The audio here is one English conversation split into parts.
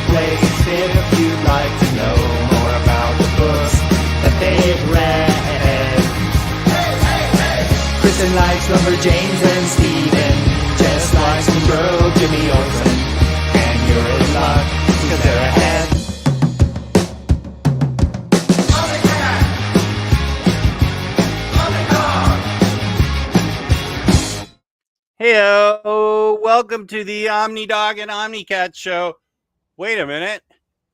the place if you'd like to know more about the books that they've read. Kristen likes Lumberjanes and Steven just likes some bro Jimmy Olsen. And you're in luck, because they're ahead. Heyo, welcome to the Omnidog and Omnicat show. Wait a minute.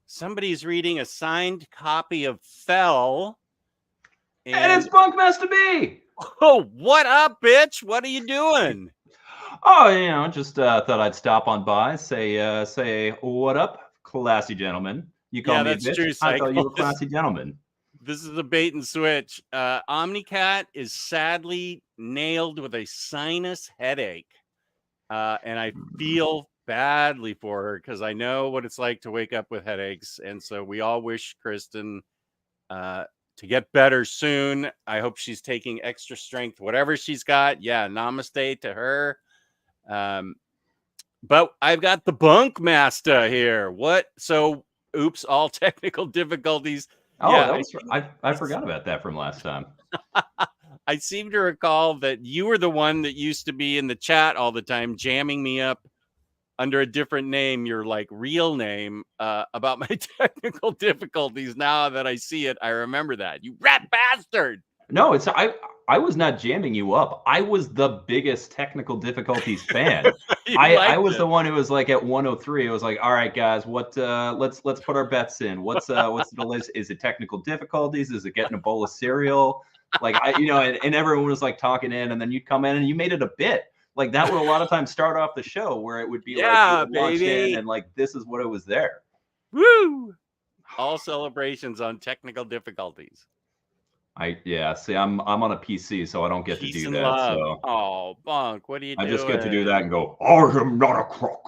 Somebody's reading a signed copy of Fell. And it's Bunkmasta B! Oh, what up, bitch? What are you doing? Oh, you know, just thought I'd stop on by, say what up, classy gentlemen. You call me a bitch? True, I thought you were a classy gentleman. This is a bait and switch. Omnicat is sadly nailed with a sinus headache. And I feel badly for her because I know what it's like to wake up with headaches. And so we all wish Kristen to get better soon. I hope she's taking extra strength, whatever she's got. Yeah, namaste to her. But I've got the Bunkmasta here. What? So, oops, all technical difficulties. Oh, yeah, I forgot about that from last time. I seem to recall that you were the one that used to be in the chat all the time, jamming me up under a different name, your like real name, about my technical difficulties. Now that I see it, I remember that. You rat bastard. No, I was not jamming you up. I was the biggest technical difficulties fan. I was the one who was like at 103. It was like, all right, guys, let's put our bets in. What's the list? Is it technical difficulties? Is it getting a bowl of cereal? Like and everyone was like talking in, and then you'd come in and you made it a bit. Like that would a lot of times start off the show where it would be like launched in and like this is what it was there. Woo! All celebrations on technical difficulties. See, I'm on a PC, so I don't get to do that. Love. So. Oh, Bunk, what are you doing? I just get to do that and go, I am not a crook.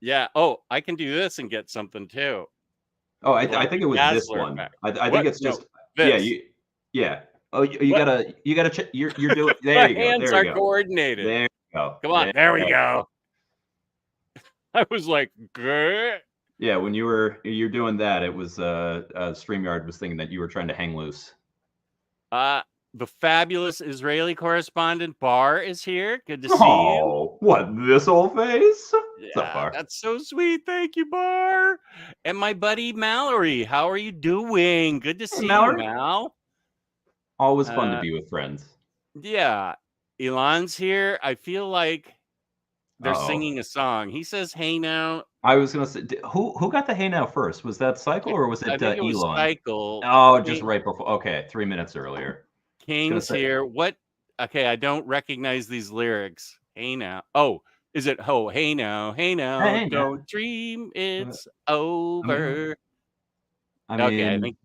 Yeah. Oh, I can do this and get something too. Oh, I think it was this one. I think it's just yeah. Oh, you gotta you're doing there. You go. Hands are coordinated. There you go. Come on, there we go. I was like, grr. Yeah, when you're doing that, it was StreamYard was thinking that you were trying to hang loose. The fabulous Israeli correspondent Bar is here. Good to see you. Oh, what, this old face? Yeah, that's so sweet. Thank you, Bar. And my buddy Mallory, how are you doing? Good to see you, Mal. Always fun to be with friends. Yeah. Elon's here. I feel like they're singing a song. He says, "Hey now." I was gonna say, who got the "Hey now" first? Was that Cycle or was it, it Elon? Was Cycle. Oh, just right before. Okay, 3 minutes earlier. King's here. What? Okay, I don't recognize these lyrics. Hey now. Oh, is it? Oh, hey now, hey now. Hey don't now. Dream it's over. I mean,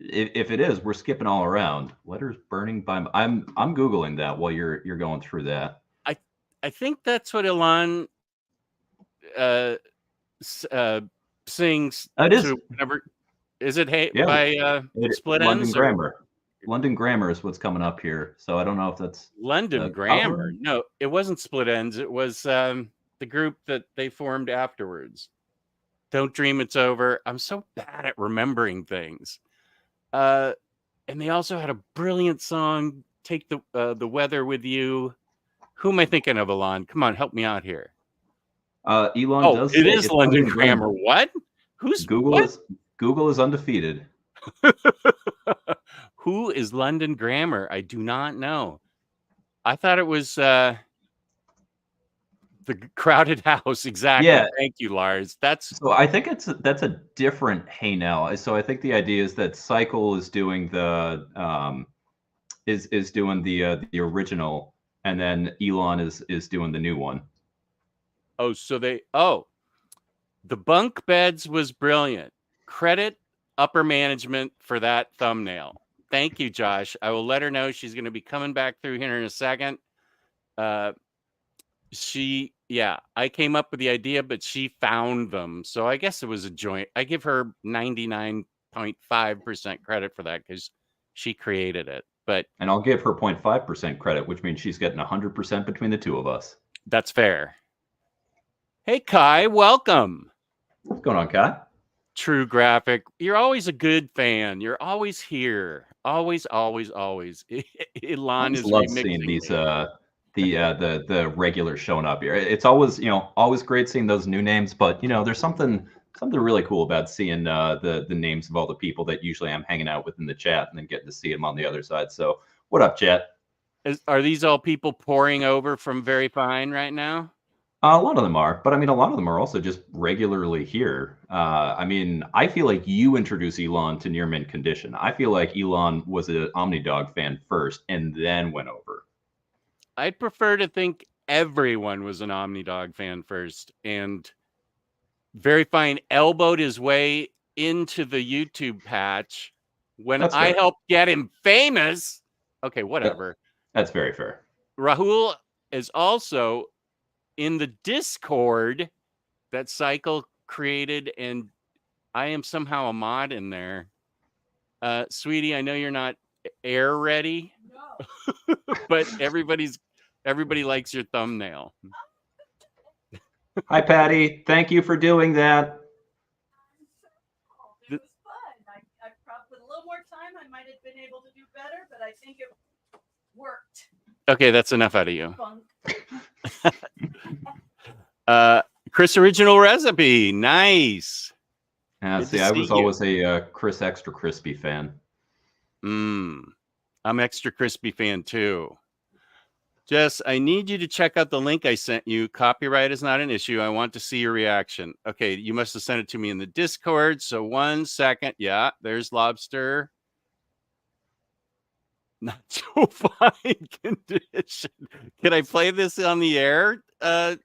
if it is, we're skipping all around. Letters burning by. I'm googling that while you're going through that. I think that's what Elon sings. It is. Is it by Split London Ends? Grammar. London Grammar is what's coming up here. So I don't know if that's London Grammar. No, it wasn't Split Ends. It was the group that they formed afterwards. Don't Dream It's Over. I'm so bad at remembering things. And they also had a brilliant song, Take the Weather With You. Who am I thinking of, Elon? Come on, help me out here. Elon does. It is London Grammar. What? Who's Google? What? Google is undefeated. Who is London Grammar? I do not know. I thought it was the Crowded House. Exactly. Yeah. Thank you, Lars. So I think that's a different Hey Now. So I think the idea is that Cycle is doing the is doing the original. And then Elon is doing the new one. Oh, so the bunk beds was brilliant. Credit upper management for that thumbnail. Thank you, Josh. I will let her know she's going to be coming back through here in a second. I came up with the idea, but she found them. So I guess it was a joint. I give her 99.5% credit for that because she created it. And I'll give her 0.5% credit, which means she's getting 100% between the two of us. That's fair. Hey, Kai, welcome. What's going on, Kai? True Graphic. You're always a good fan. You're always here. Always, always, always. I Elon just is love seeing remixing these me. the regulars showing up here. It's always always great seeing those new names, but there's something really cool about seeing the names of all the people that usually I'm hanging out with in the chat, and then getting to see them on the other side. So what up, chat? Are these all people pouring over from Very Fine right now? A lot of them are, but I mean, a lot of them are also just regularly here. I mean, I feel like you introduced Elon to near mint condition. I feel like Elon was an Omnidog fan first and then went over. I'd prefer to think everyone was an Omnidog fan first, and Very Fine elbowed his way into the YouTube patch when That's I fair. helped get him famous. Okay, whatever. That's very fair. Rahul is also in the Discord that Cycle created, and I am somehow a mod in there. Sweetie, I know you're not air ready, No. but everybody likes your thumbnail. Hi, Patty. Thank you for doing that. It was fun. I probably, with a little more time, I might have been able to do better, but I think it worked. Okay, that's enough out of you. Bunk. Chris Original Recipe, nice. See, I was always a Chris Extra Crispy fan. I'm Extra Crispy fan too. Jess, I need you to check out the link I sent you. Copyright is not an issue. I want to see your reaction. Okay, you must have sent it to me in the Discord. So 1 second. Yeah, there's Lobster. Not so fine condition. Can I play this on the air? I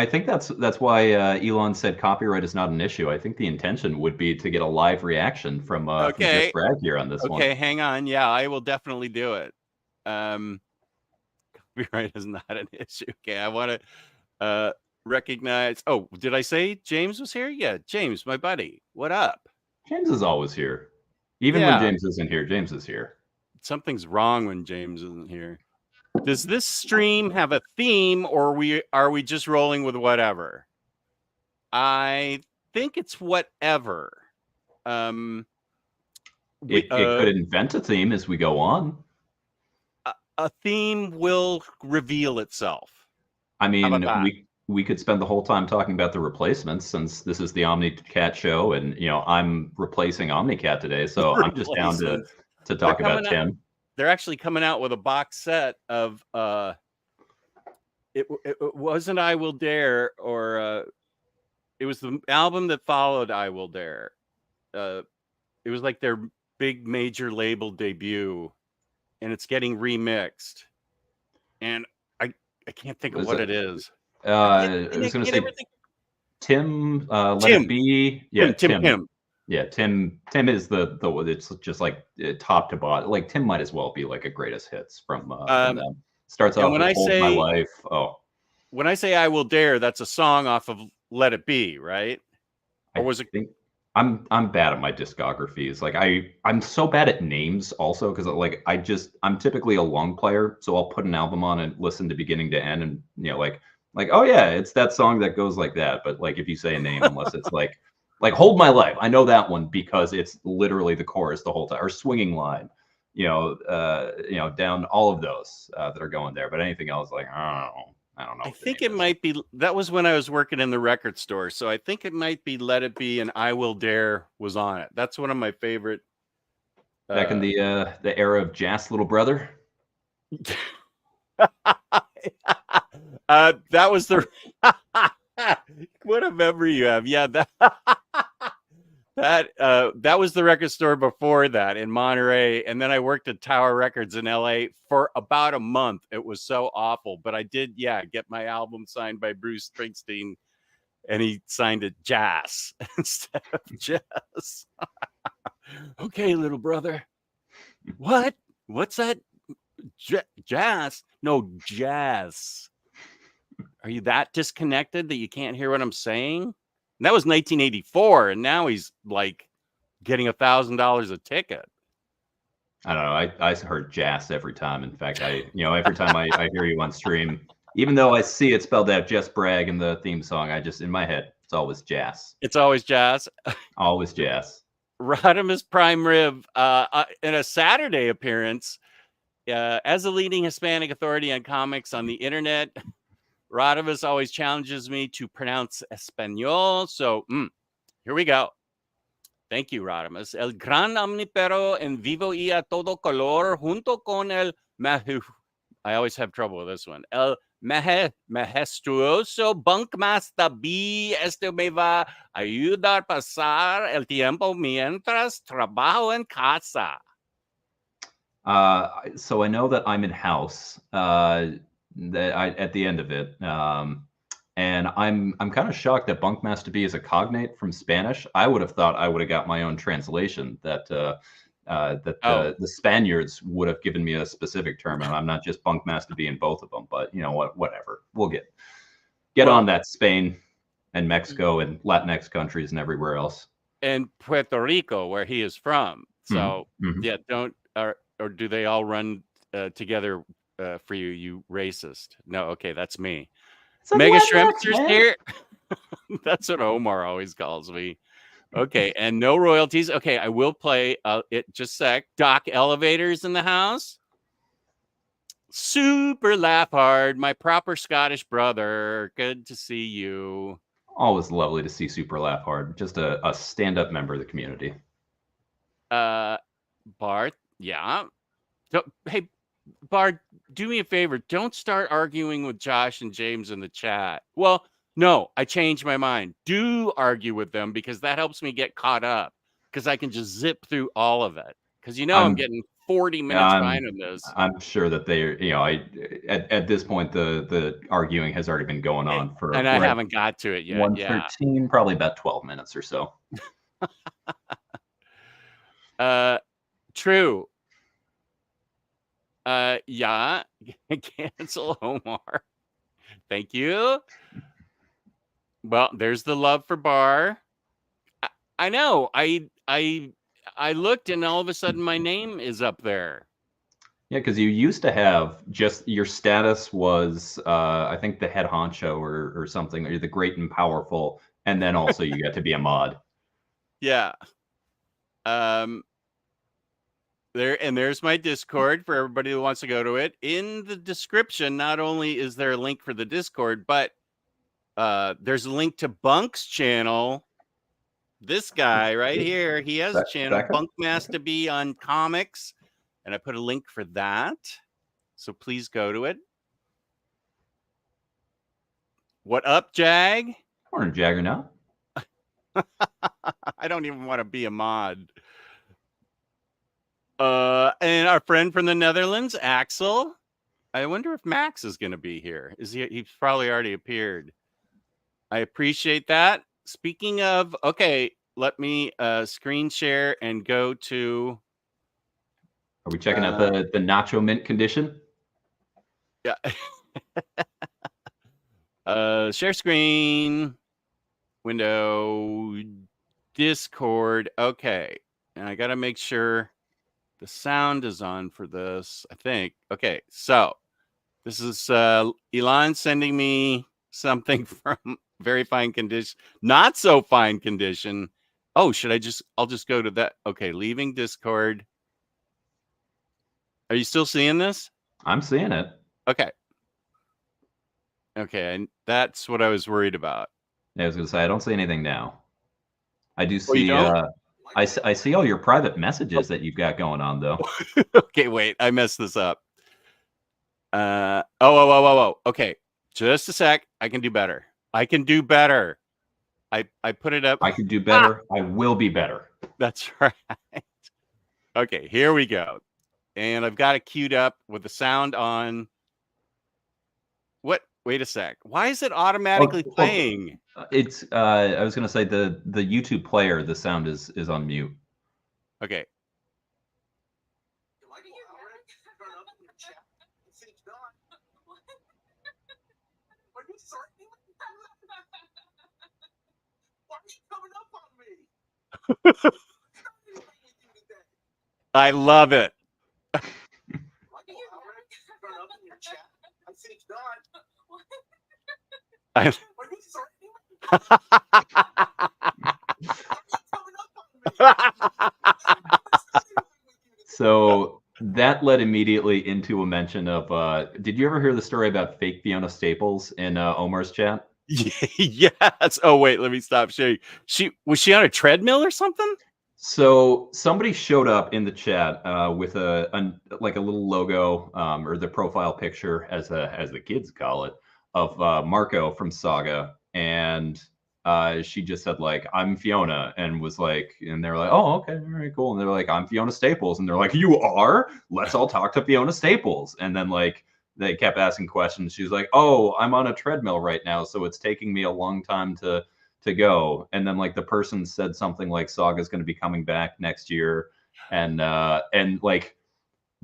think that's why Elon said copyright is not an issue. I think the intention would be to get a live reaction from Jess Bragg here on this one. Okay, hang on. Yeah, I will definitely do it. Copyright is not an issue. Okay, I want to recognize. Oh, did I say James was here? Yeah, James, my buddy. What up? James is always here. Even when James isn't here, James is here. Something's wrong when James isn't here. Does this stream have a theme, or are we just rolling with whatever? I think it's whatever. It could invent a theme as we go on. A theme will reveal itself. I mean, we could spend the whole time talking about the replacements, since this is the OmniCat show, and I'm replacing OmniCat today, so I'm just down to talk about Tim. They're actually coming out with a box set of it wasn't I Will Dare, or it was the album that followed I Will Dare. It was like their big major label debut, and it's getting remixed, and I can't think of what it is. I was going to say Tim, Let It Be. Yeah, Tim. Yeah, Tim is the it's just like top to bottom. Like Tim might as well be like a greatest hits from them. Starts off with Hold My Life. Oh, when I say I Will Dare, that's a song off of Let It Be, right? Or was it? I'm bad at my discographies. Like I'm so bad at names also, because like I'm typically a long player, so I'll put an album on and listen to beginning to end, and like oh yeah, it's that song that goes like that. But like if you say a name, unless it's like Hold My Life, I know that one because it's literally the chorus the whole time, or Swinging Line, down all of those that are going there. But anything else, like I don't know. I think it might be, that was when I was working in the record store, so I think it might be Let It Be and I Will Dare was on it. That's one of my favorite. Back in the era of Jazz Little Brother. That was the what a memory you have. Yeah, that was the record store before that in Monterey, and then I worked at Tower Records in LA for about a month. It was so awful, but I did get my album signed by Bruce Springsteen, and he signed it Jazz instead of Jazz. Okay, little brother. What's that? Jazz? No, Jazz. Are you that disconnected that you can't hear what I'm saying? And that was 1984, and now he's like getting $1,000 a ticket. I don't know. I heard Jazz every time. In fact, every time I hear you on stream, even though I see it spelled out Jess Bragg in the theme song, I just in my head it's It's always jazz. It's always jazz. Always jazz. Rodimus Prime Rib in a Saturday appearance as a leading Hispanic authority on comics on the internet. Rodimus always challenges me to pronounce Espanol. So here we go. Thank you, Rodimus. El gran omnipero en vivo y a todo color junto con el I always have trouble with this one. El majestuoso Bunkmasta B. Esto me va a ayudar a pasar el tiempo mientras trabajo en casa. So I know that I'm in house at the end of it. And I'm kind of shocked that Bunkmasta B is a cognate from Spanish. I would have thought I would have got my own translation that the Spaniards would have given me a specific term, and I'm not just Bunkmasta B in both of them. But you know what? Whatever. We'll get on that. Spain and Mexico and Latinx countries and everywhere else. And Puerto Rico, where he is from. So yeah, or do they all run together for you? You racist? No, okay, that's me. Mega Shrimpster's here. That's what Omar always calls me. Okay, and no royalties. Okay, I will play it just a sec. Doc Elevator's in the house. Super laugh hard. My proper Scottish brother. Good to see you. Always lovely to see Super Laugh Hard. Just a stand-up member of the community. Bart, yeah. Hey, Bart, do me a favor. Don't start arguing with Josh and James in the chat. Well, no, I changed my mind. Do argue with them because that helps me get caught up because I can just zip through all of it. Because I'm getting 40 minutes behind on this. I'm sure that at this point the arguing has already been going on for, and I haven't got to it yet. 113, probably about 12 minutes or so. True. Yeah. Cancel Omar. Thank you. Well, there's the love for Bar. I know. I looked and all of a sudden my name is up there. Yeah, because you used to have just your status was I think the head honcho or something, or the great and powerful, and then also you got to be a mod. Yeah. There's my Discord for everybody who wants to go to it. In the description, not only is there a link for the Discord, but there's a link to Bunk's channel. This guy right here, he has a channel, Bunkmasta B on comics, and I put a link for that. So please go to it. What up, Jag? Morning, Jaggernaut. I don't even want to be a mod. And our friend from the Netherlands, Axel. I wonder if Max is going to be here. He's probably already appeared. I appreciate that. Speaking of, okay, let me screen share and go to. Are we checking out the Nacho Mint condition? Yeah. Share screen, window, Discord. Okay. And I got to make sure the sound is on for this, I think. Okay. So this is Elon sending me something from very fine condition, not so fine condition. Oh, I'll just go to that. Okay. Leaving Discord. Are you still seeing this? I'm seeing it. Okay. Okay, and that's what I was worried about. Yeah, I was going to say, I don't see anything now. I do see, I see all your private messages that you've got going on, though. Okay, wait, I messed this up. Oh. Okay, just a sec. I can do better. I can do better. I put it up. I can do better. I will be better. That's right. Okay, here we go. And I've got it queued up with the sound on. What? Wait a sec. Why is it automatically playing? It's I was going to say the YouTube player, the sound is on mute. Okay. I love it. So that led immediately into a mention of. Did you ever hear the story about fake Fiona Staples in Omar's chat? Yes. Oh wait, let me stop sharing. Was she on a treadmill or something? So somebody showed up in the chat with like a little logo or the profile picture, as the kids call it, of Marco from Saga, and she just said like, "I'm Fiona," and was like, and they're like, "Oh, okay, all right, cool," and they're like, "I'm Fiona Staples," and they're like, "You are? Let's all talk to Fiona Staples," and then like they kept asking questions. She's like, "Oh, I'm on a treadmill right now, so it's taking me a long time to go." And then like the person said something like Saga's going to be coming back next year, and like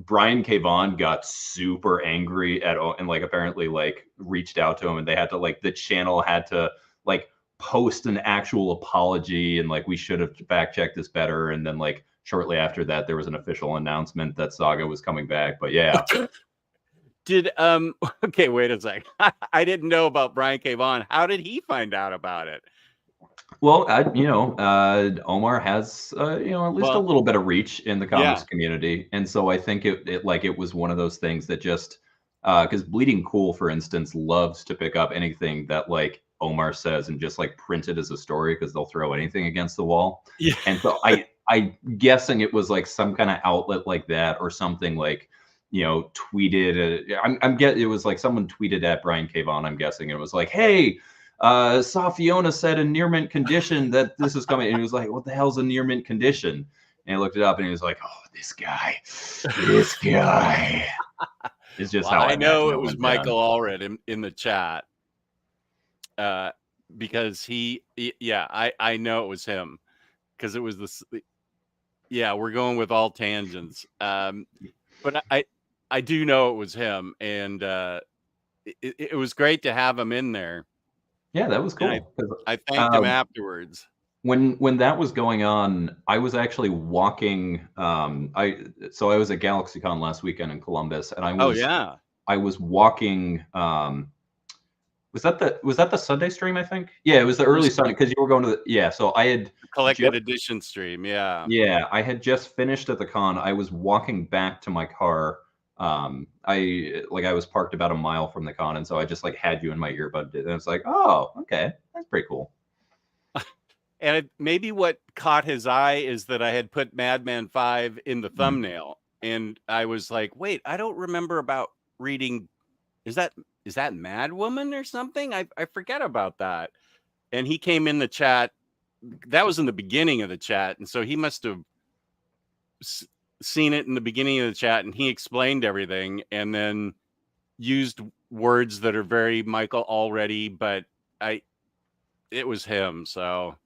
Brian K. Vaughan got super angry and like apparently like reached out to him, and they had to like the channel had to like post an actual apology, and like we should have fact checked this better. And then like shortly after that there was an official announcement that Saga was coming back. But yeah. Did okay, wait a sec. I didn't know about Brian K. Vaughan. How did he find out about it? Well, Omar has, at least a Well, little bit of reach in the yeah. comics community, and so I think it was one of those things that just, because Bleeding Cool, for instance, loves to pick up anything that like Omar says and just like print it as a story because they'll throw anything against the wall. Yeah. And so I guessing it was like some kind of outlet like that or something like, tweeted. I'm get it was like someone tweeted at Brian K. Vaughan, I'm guessing, and it was like, "Hey, saw Fiona said in near mint condition that this is coming," and he was like, "What the hell's a near mint condition?" And he looked it up, and he was like, "Oh, this guy is just Well, how I know imagine it was went Michael down." Allred in the chat. Because I know it was him because it was this. Yeah, we're going with all tangents. But I do know it was him, and it was great to have him in there. Yeah, that was And cool. 'Cause, I thanked him afterwards. when that was going on, I was actually walking. I was at GalaxyCon last weekend in Columbus, and Oh yeah, I was walking. Was that the Sunday stream? I think. Yeah, it was the early Sunday because you were going to So I had collected just edition stream. Yeah. Yeah, I had just finished at the con. I was walking back to my car. I was parked about a mile from the con, and so I just like had you in my earbud, and it's like, oh, okay, that's pretty cool. And maybe what caught his eye is that I had put Madman 5 in the thumbnail, and I was like, wait, I don't remember about reading. Is that Mad Woman or something? I forget about that. And he came in the chat. That was in the beginning of the chat, and so he must have seen it in the beginning of the chat, and he explained everything, and then used words that are very Michael already, but it was him. So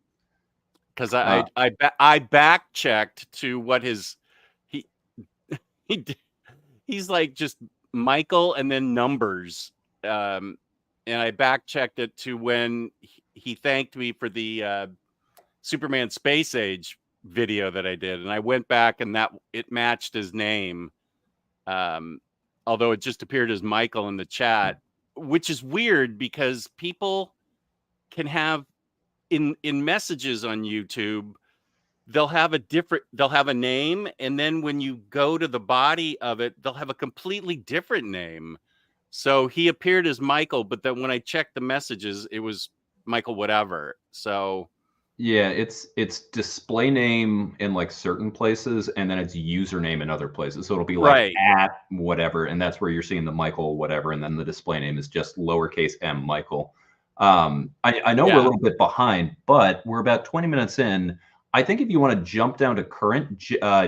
because I back checked to what he he's like just Michael and then numbers, and I back checked it to when he thanked me for the Superman Space Age video that I did, and I went back and that it matched his name, although it just appeared as Michael in the chat, which is weird because people can have in messages on YouTube, they'll have a name, and then when you go to the body of it, they'll have a completely different name. So he appeared as Michael, but then when I checked the messages, it was Michael whatever. So Yeah, it's display name in like certain places, and then it's username in other places. So it'll be like right. at whatever, and that's where you're seeing the Michael whatever, and then the display name is just lowercase m Michael. I know we're a little bit behind, but we're about 20 minutes in. I think if you want to jump down to current,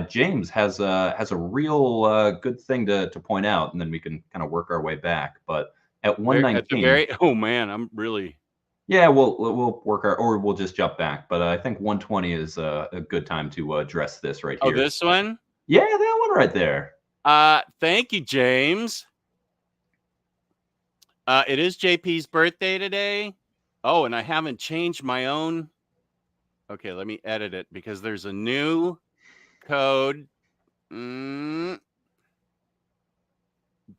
James has a real good thing to point out, and then we can kind of work our way back. But at 119, oh man, I'm really. yeah, we'll work or we'll just jump back. But I think 120 is a good time to address this right Oh, here. this one? Yeah, that one right there. Thank you, James. It is JP's birthday today. Oh, and I haven't changed my own. Okay, let me edit it because there's a new code that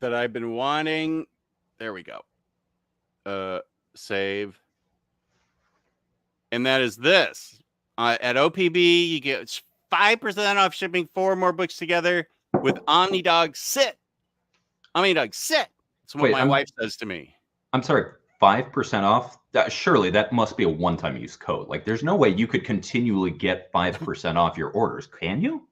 I've been wanting. There we go. Save. And that is this. At OPB, you get 5% off shipping 4 more books together with Omnidog Sit. Omnidog Sit. That's what my wife says to me. I'm sorry, 5% off? Surely that must be a one-time use code. Like, there's no way you could continually get 5% off your orders, can you?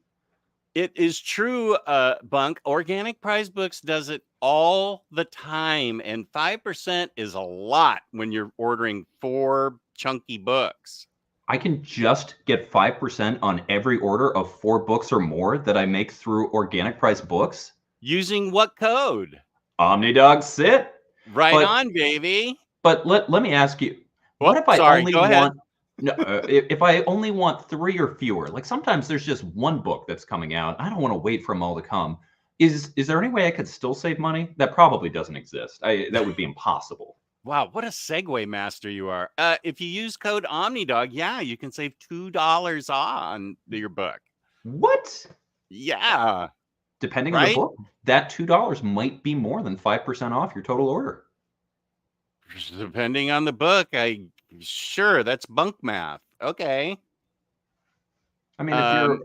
It is true, Bunk. Organic Prize Books does it all the time, and 5% is a lot when you're ordering 4 chunky books. I can just get 5% on every order of 4 books or more that I make through Organic Prize Books? Using what code? Omnidog Sit. Right on, baby. But let me ask you, what if I only want... No, if I only want 3 or fewer, like sometimes there's just one book that's coming out. I don't want to wait for them all to come. Is there any way I could still save money? That probably doesn't exist. That would be impossible. Wow, what a segue master you are. If you use code Omnidog, yeah, you can save $2 on your book. What? Yeah. Depending on the book, that $2 might be more than 5% off your total order. Depending on the book, sure, that's bunk math. Okay. I mean,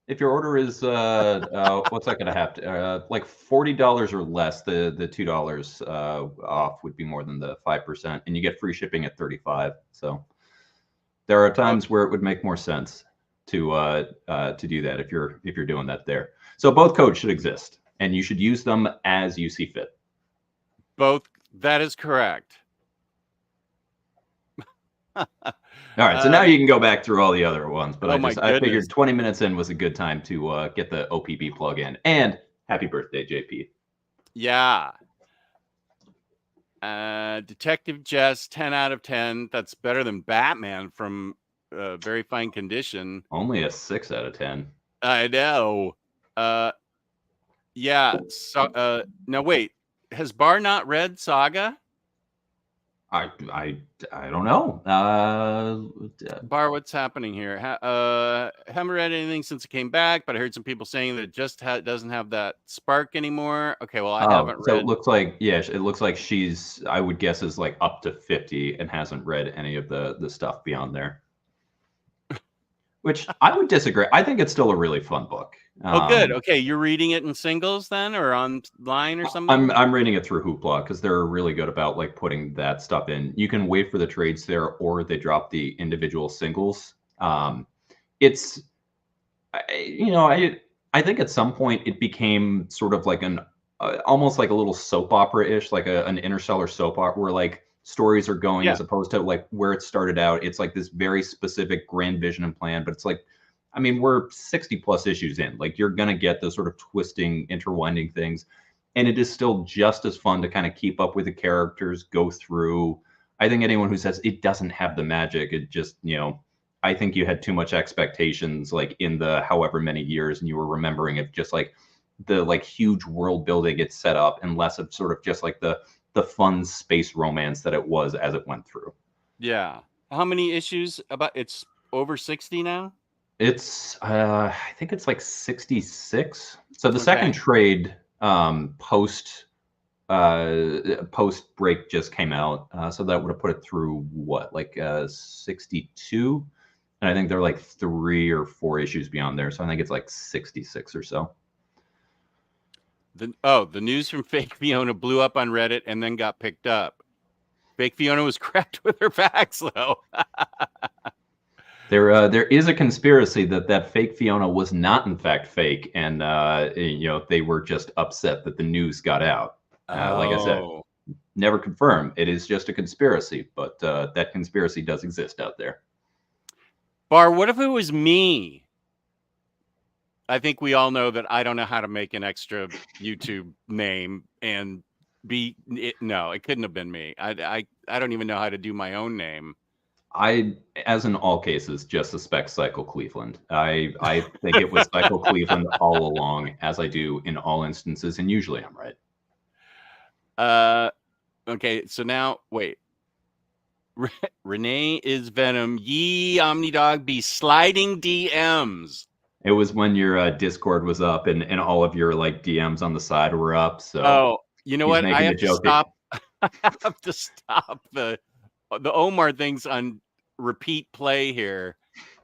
if your order is what's that gonna have to like $40 or less, the $2 off would be more than the 5%, and you get free shipping at $35. So there are times where it would make more sense to do that if you're doing that there. So both codes should exist, and you should use them as you see fit. Both. That is correct. All right, so now you can go back through all the other ones, but I figured 20 minutes in was a good time to get the OPB plug in. And happy birthday, JP. Yeah. Detective Jess, 10 out of 10. That's better than Batman from Very Fine Condition. Only a 6 out of 10. I know. Yeah. So, now wait, has Bar not read Saga? I don't know. Bar, what's happening here? Haven't read anything since it came back, but I heard some people saying that it just doesn't have that spark anymore. Okay, well, I haven't read. So it looks like, it looks like she's, I would guess, is like up to 50 and hasn't read any of the stuff beyond there. Which I would disagree. I think it's still a really fun book. Oh, good. Okay, you're reading it in singles then, or online or something? I'm reading it through Hoopla because they're really good about like putting that stuff in. You can wait for the trades there, or they drop the individual singles. It's, I think at some point it became sort of like an almost like a little soap opera-ish, like an interstellar soap opera, where like stories are going as opposed to like where it started out. It's like this very specific grand vision and plan, but it's like, I mean, we're 60 plus issues in. Like, you're going to get those sort of twisting, intertwining things. And it is still just as fun to kind of keep up with the characters, go through. I think anyone who says it doesn't have the magic, it just, I think you had too much expectations, like in the however many years, and you were remembering it just like the like huge world building it's set up, and less of sort of just like the fun space romance that it was as it went through. Yeah. How many issues? It's over 60 now? It's I think it's like 66. So the second trade post break just came out. So that would have put it through what, like 62? And I think there are like 3 or 4 issues beyond there. So I think it's like 66 or so. The news from Fake Fiona blew up on Reddit and then got picked up. Fake Fiona was correct with her facts, though. There is a conspiracy that Fake Fiona was not in fact fake, and they were just upset that the news got out. Like I said, never confirmed. It is just a conspiracy, but that conspiracy does exist out there. Bar, what if it was me? I think we all know that I don't know how to make an extra YouTube name and no, it couldn't have been me. I don't even know how to do my own name. I, as in all cases, just suspect Cycle Cleveland. I think it was Cycle Cleveland all along, as I do in all instances, and usually I'm right. Okay, so now, wait. Renee is Venom. Ye Omnidog be sliding DMs. It was when your Discord was up and all of your like DMs on the side were up. So you know what? I have to stop. I have to stop the Omar things on repeat play here.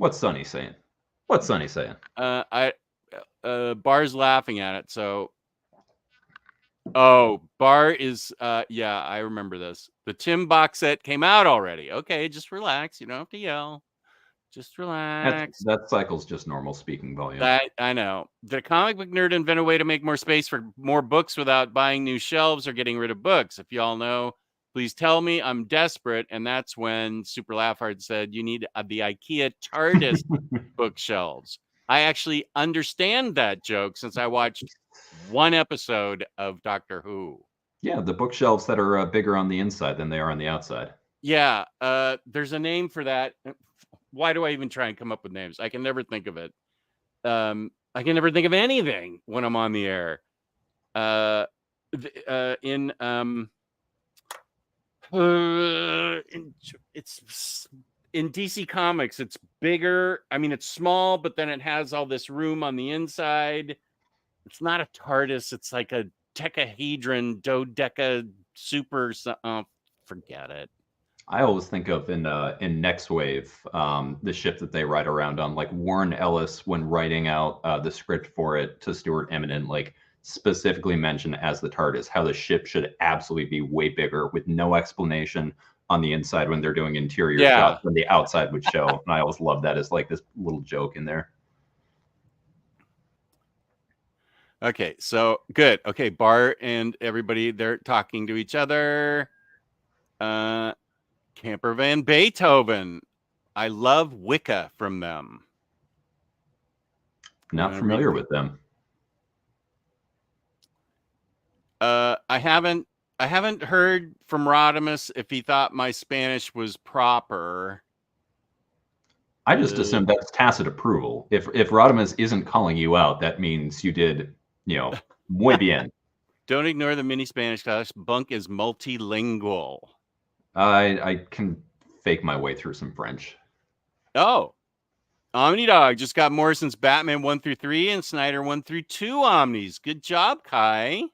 What's Sonny saying? What's Sonny saying? Bar's laughing at it. So, oh, Bar is, yeah, I remember this. The Tim box set came out already. Okay, just relax. You don't have to yell. Just relax. That cycle's just normal speaking volume. That I know. The comic book nerd invent a way to make more space for more books without buying new shelves or getting rid of books. If y'all know, please tell me. I'm desperate. And that's when Super Laughhard said, you need the IKEA TARDIS bookshelves. I actually understand that joke since I watched one episode of Doctor Who. Yeah, the bookshelves that are bigger on the inside than they are on the outside. Yeah, there's a name for that. Why do I even try and come up with names? I can never think of it. I can never think of anything when I'm on the air. It's in DC Comics. It's bigger. I mean, it's small, but then it has all this room on the inside. It's not a TARDIS. It's like a decahedron, dodeca, super. Forget it. I always think of in Next Wave, the ship that they ride around on, like Warren Ellis, when writing out the script for it to Stuart Eminem, like specifically mentioned as the TARDIS, how the ship should absolutely be way bigger with no explanation on the inside when they're doing interior shots, when the outside would show. And I always love that as like this little joke in there. Okay, so good. Okay, Bar and everybody, they're talking to each other. Camper Van Beethoven. I love Wicca from them. Not familiar with them. I haven't heard from Rodimus if he thought my Spanish was proper. I just assumed that's tacit approval. If Rodimus isn't calling you out, that means you did, muy bien. Don't ignore the mini Spanish class. Bunk is multilingual. I can fake my way through some French. Oh, Omnidog just got Morrison's Batman 1-3 and Snyder 1-2 Omnis. Good job, Kai.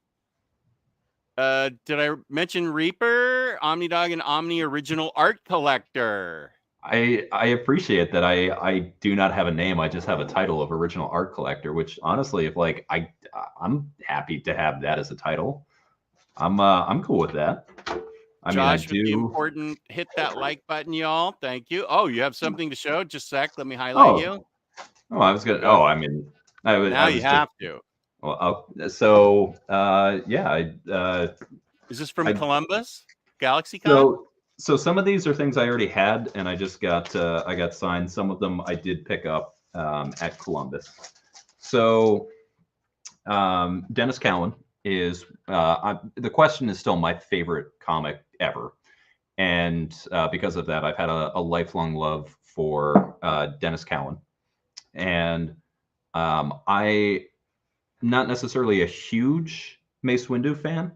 Did I mention Reaper? Omnidog and Omni original art collector. I appreciate that. I do not have a name. I just have a title of original art collector, which honestly, if like I'm happy to have that as a title. I'm cool with that. Josh, with the important hit that like button, y'all. Thank you. Oh, you have something to show? Just a sec. Let me highlight you. Oh, I was gonna. Oh, I mean, now you have to. Well, is this from Columbus Galaxy Con? So some of these are things I already had, and I just got signed. Some of them I did pick up at Columbus. So Dennis Cowan is the Question is still my favorite comic ever, and because of that, I've had a lifelong love for Dennis Cowan, and I not necessarily a huge Mace Windu fan,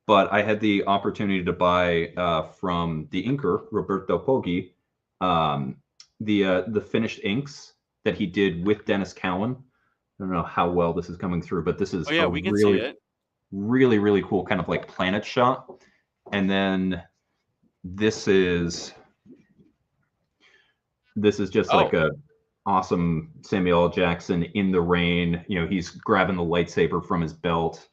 but I had the opportunity to buy from the inker Roberto Poggi the finished inks that he did with Dennis Cowan. I don't know how well this is coming through, but this is we can see it. Really, really cool kind of like planet shot. And then this is just like a awesome Samuel L. Jackson in the rain. He's grabbing the lightsaber from his belt.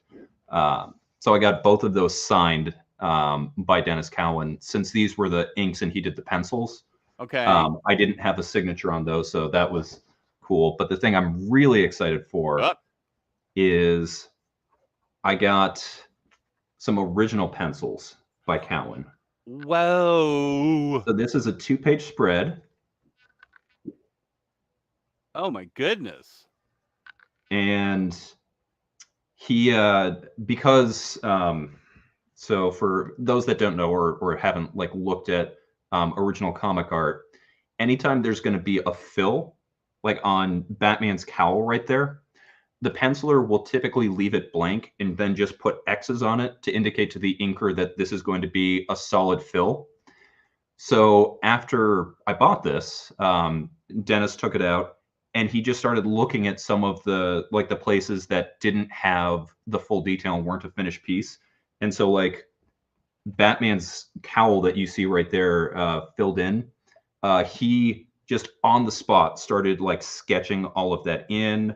So I got both of those signed by Dennis Cowan. Since these were the inks and he did the pencils, okay. I didn't have a signature on those, so that was cool. But the thing I'm really excited for is I got some original pencils by Cowan. Whoa. So this is a 2-page spread. Oh my goodness. And he because so for those that don't know or haven't like looked at original comic art, anytime there's going to be a fill like on Batman's cowl right there, the penciler will typically leave it blank and then just put X's on it to indicate to the inker that this is going to be a solid fill. So after I bought this, Dennis took it out and he just started looking at some of the places that didn't have the full detail and weren't a finished piece. And so like Batman's cowl that you see right there filled in, he just on the spot started like sketching all of that in.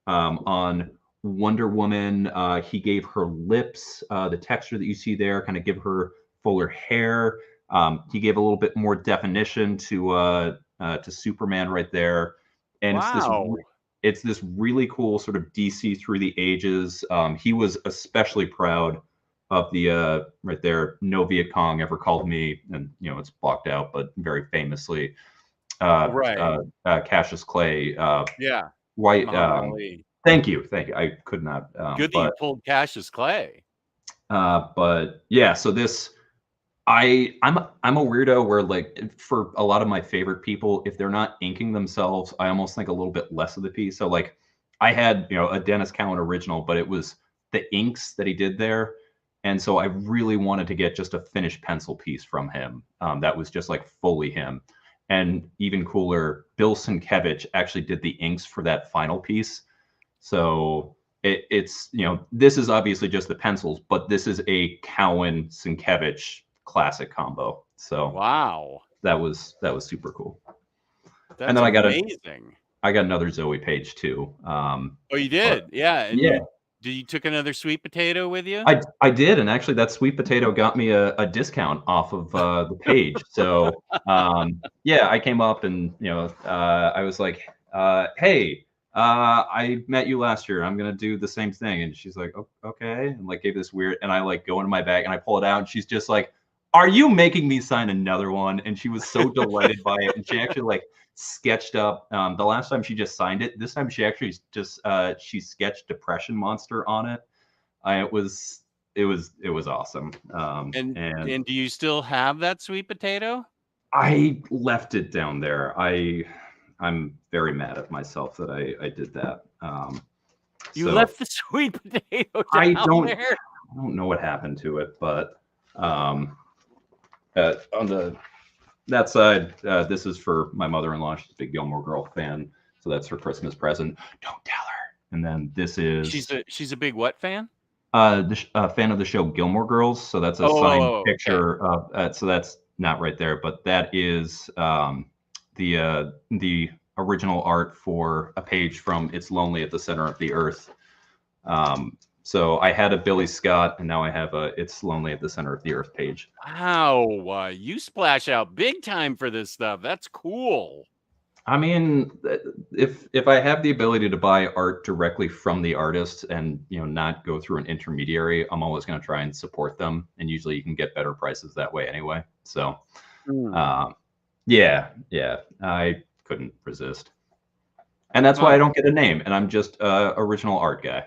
On Wonder Woman, he gave her lips, the texture that you see there, kind of give her fuller hair. He gave a little bit more definition to Superman right there, and Wow. it's this really cool sort of DC through the ages. He was especially proud of the right there, no Viet Cong ever called me, and it's blocked out, but very famously, Right. Cassius Clay, Yeah. white. Muhammad Ali. Thank you. I could not. Good that you pulled Cassius Clay. But yeah, so this, I'm a weirdo where like for a lot of my favorite people, if they're not inking themselves, I almost think a little bit less of the piece. So like I had a Dennis Cowan original, but it was the inks that he did there. And so I really wanted to get just a finished pencil piece from him. That was just like fully him. And even cooler, Bill Sienkiewicz actually did the inks for that final piece. So it's this is obviously just the pencils, but this is a Cowan Sienkiewicz classic combo. So wow, that was super cool. That's and then amazing. I got another Zoe page too. Oh, you did? Yeah. And yeah. You took another sweet potato with you? I did, and actually that sweet potato got me a discount off of the page. So yeah, I came up and I was like, hey, I met you last year. I'm gonna do the same thing. And she's like, okay, and like gave this weird, and I like go into my bag and I pull it out, and she's just like, are you making me sign another one? And she was so delighted by it, and she actually like sketched up the last time she just signed it. This time she actually just she sketched Depression Monster on it. It was awesome. And do you still have that sweet potato? I left it down there. I'm very mad at myself that I did that. You left the sweet potato down I don't know what happened to it, but on that side, this is for my mother-in-law. She's a big Gilmore Girl fan, so that's her Christmas present. Don't tell her. And then this is she's a big what fan? Fan of the show Gilmore Girls. So that's a signed picture of. So that's not right there, but that is the original art for a page from It's Lonely at the Center of the Earth. So I had a Billy Scott, and now I have a It's Lonely at the Center of the Earth page. Wow, you splash out big time for this stuff. That's cool. I mean, if I have the ability to buy art directly from the artist and not go through an intermediary, I'm always going to try and support them. And usually you can get better prices that way anyway. So yeah, I couldn't resist. And that's why I don't get a name, and I'm just original art guy.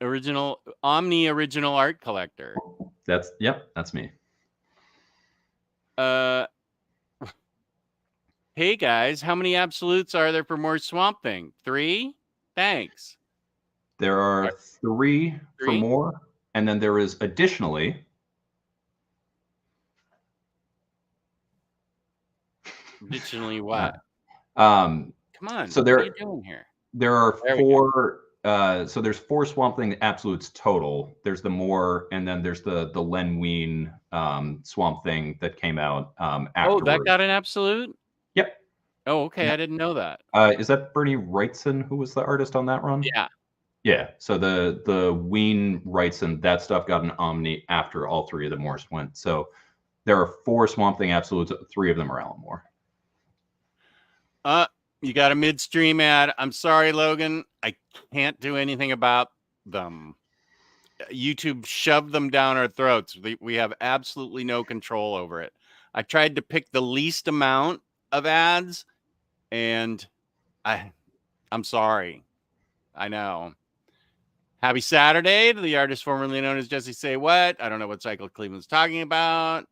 Original art collector. That's me. Hey guys, how many absolutes are there for more Swamp Thing? 3? Thanks. There are 3 for more, and then there is additionally. Additionally, what? Come on. So what are you doing here? There are 4. So there's 4 Swamp Thing absolutes total. There's the more, and then there's the Len Wein Swamp Thing that came out afterwards. Oh, that got an absolute? Yep. Oh, okay. Yeah. I didn't know that. Is that Bernie Wrightson who was the artist on that run? Yeah. Yeah. So the Wein Wrightson, that stuff got an Omni after all 3 of the Moores went. So there are 4 Swamp Thing absolutes. 3 of them are Alan Moore. You got a midstream ad. I'm sorry, Logan. I can't do anything about them. YouTube shoved them down our throats. We have absolutely no control over it. I tried to pick the least amount of ads, and I'm sorry. I know. Happy Saturday to the artist formerly known as Jesse Say What. I don't know what Cycle Cleveland's talking about.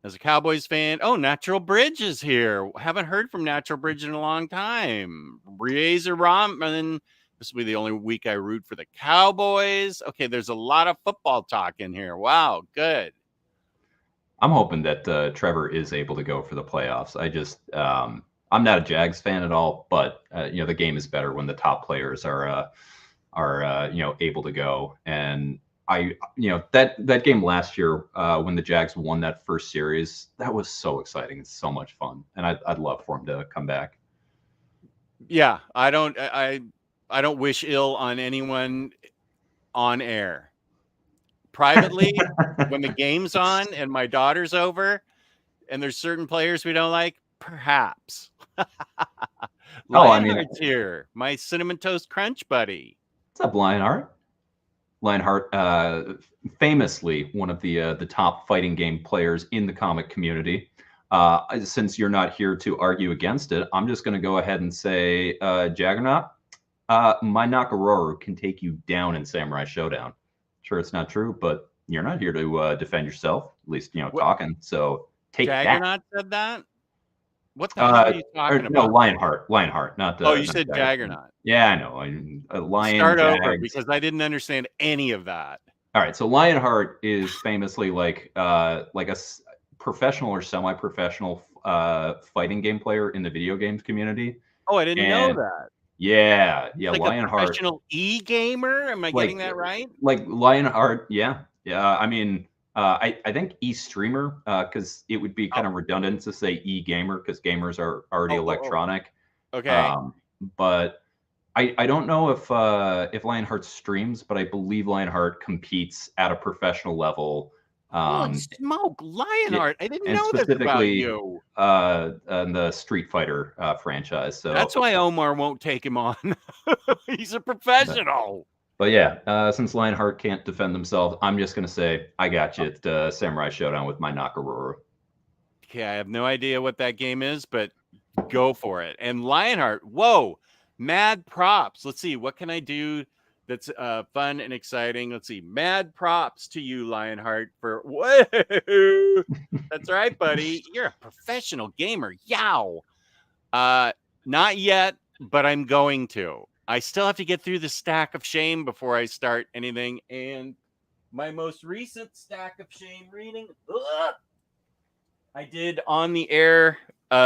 As a Cowboys fan, Natural Bridge is here. Haven't heard from Natural Bridge in a long time. Razor Ramen. This will be the only week I root for the Cowboys. Okay, there's a lot of football talk in here. Wow, good. I'm hoping that Trevor is able to go for the playoffs. I'm not a Jags fan at all, but the game is better when the top players are able to go. And that game last year when the Jags won that first series, that was so exciting. It's so much fun, and I'd love for him to come back. Yeah, I don't wish ill on anyone on air. Privately, when the game's on and my daughter's over, and there's certain players we don't like, perhaps. Lionheart's here, my cinnamon toast crunch buddy. What's up, Lionheart? Lionheart, famously one of the top fighting game players in the comic community. Since you're not here to argue against it, I'm just going to go ahead and say, Jaggernaut, my Nakamura can take you down in Samurai Showdown. Sure, it's not true, but you're not here to defend yourself, at least, talking. So take Jaggernaut that. said that? What the hell are you talking about? No, Lionheart, not the. Oh, you said Jaggernaut. Yeah, I know. Lion. Start over because I didn't understand any of that. All right, so Lionheart is famously like a professional or semi-professional fighting game player in the video games community. Oh, I didn't know that. Yeah, like Lionheart. A professional e-gamer? Am I getting that right? Like Lionheart, yeah. I mean, I think e-streamer because it would be kind of redundant to say e-gamer because gamers are already electronic. Okay. But I don't know if Lionheart streams, but I believe Lionheart competes at a professional level. Holy smoke, Lionheart! I didn't know this about you. In the Street Fighter franchise. So that's why Omar won't take him on. He's a professional. But yeah, since Lionheart can't defend themselves, I'm just gonna say I got you at Samurai Showdown with my Nakamura. Okay, I have no idea what that game is, but go for it. And Lionheart, whoa, mad props. Let's see, what can I do that's fun and exciting? Let's see, mad props to you, Lionheart, for whoa. That's right, buddy. You're a professional gamer. Yow. Not yet, but I'm going to. I still have to get through the stack of shame before I start anything. And my most recent stack of shame reading, I did on the air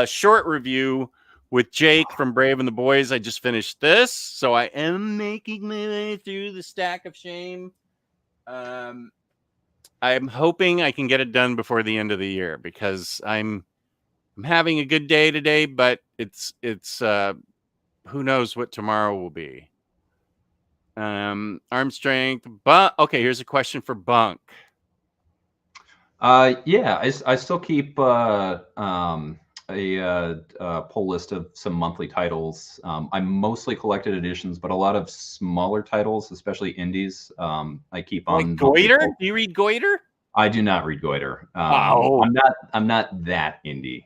short review with Jake from Brave and the Boys. I just finished this, so I am making my way through the stack of shame. I'm hoping I can get it done before the end of the year because I'm having a good day today, but it's who knows what tomorrow will be. Arm strength, but okay, here's a question for Bunk. Yeah, I still keep a pull list of some monthly titles. I mostly collected editions, but a lot of smaller titles, especially indies. I keep on. Goiter? Do you read Goiter? I do not read Goiter. I'm not that indie.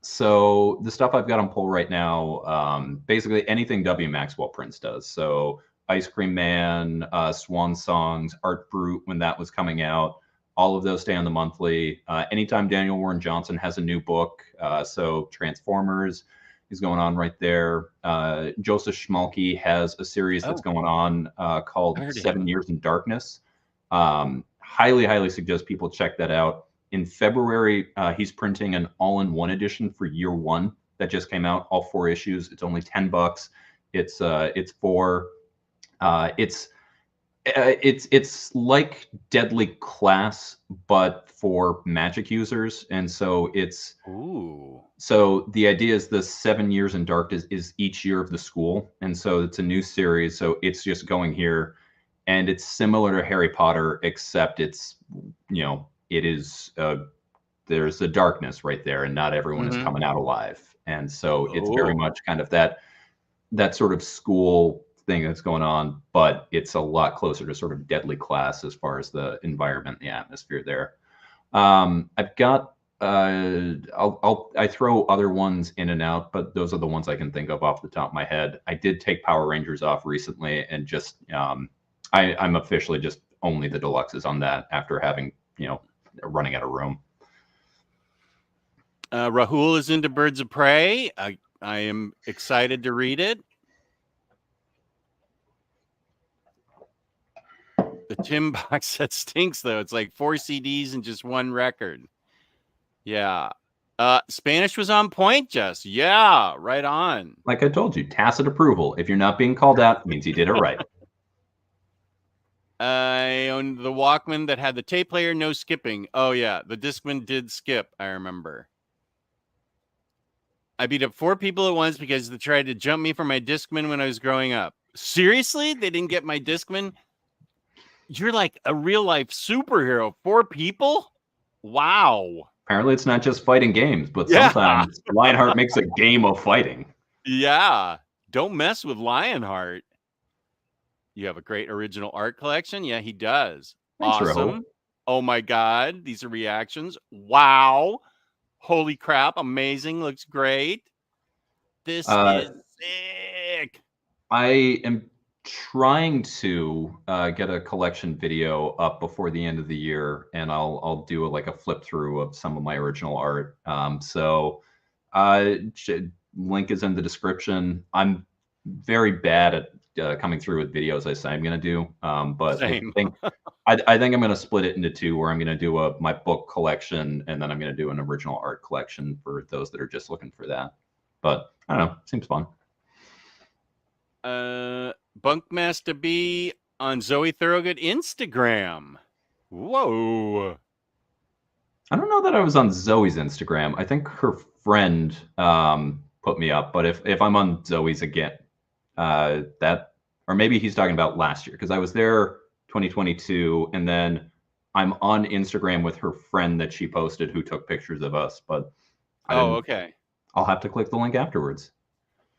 So the stuff I've got on pull right now, basically anything W. Maxwell Prince does. So Ice Cream Man, Swan Songs, Art Brute when that was coming out. All of those stay on the monthly. Anytime Daniel Warren Johnson has a new book, so Transformers is going on right there. Joseph Schmalke has a series that's going on called 7 Years in Darkness. Highly suggest people check that out. In February, he's printing an all-in-one edition for year one that just came out, all 4 issues. It's only $10. It's like Deadly Class, but for magic users. And so so the idea is the 7 Years in Darkness is each year of the school. And so it's a new series. So it's just going here and it's similar to Harry Potter, except it's, it is, there's a darkness right there and not everyone is coming out alive. And so it's very much kind of that sort of school thing that's going on, but it's a lot closer to sort of Deadly Class as far as the environment, the atmosphere there. I've got I throw other ones in and out, but those are the ones I can think of off the top of my head. I did take Power Rangers off recently and just I'm officially just only the deluxes on that after having running out of room. Rahul is into Birds of Prey. I am excited to read it. The Tim box set stinks, though. It's like 4 CDs and just 1 record. Yeah. Spanish was on point, Jess. Yeah, right on. Like I told you, tacit approval. If you're not being called out, it means you did it right. I owned the Walkman that had the tape player, no skipping. Oh yeah, the Discman did skip, I remember. I beat up 4 people at once because they tried to jump me for my Discman when I was growing up. Seriously? They didn't get my Discman? You're like a real life superhero. 4 people? Wow. Apparently it's not just fighting games, but Yeah. sometimes Lionheart makes a game of fighting. Yeah. Don't mess with Lionheart. You have a great original art collection? Yeah, he does. Thanks, Awesome. Rahul. Oh my God. These are reactions. Wow. Holy crap. Amazing. Looks great. This is sick. I am trying to get a collection video up before the end of the year, and I'll do like a flip through of some of my original art. So link is in the description. I'm very bad at coming through with videos I say I'm going to do, but Same. I think I'm going to split it into 2, where I'm going to do my book collection, and then I'm going to do an original art collection for those that are just looking for that. But I don't know, seems fun. Bunkmasta B on Zoe Thorogood Instagram. Whoa. I don't know that I was on Zoe's Instagram. I think her friend put me up, but if I'm on Zoe's again, or maybe he's talking about last year, because I was there 2022, and then I'm on Instagram with her friend that she posted who took pictures of us. But okay. I'll have to click the link afterwards.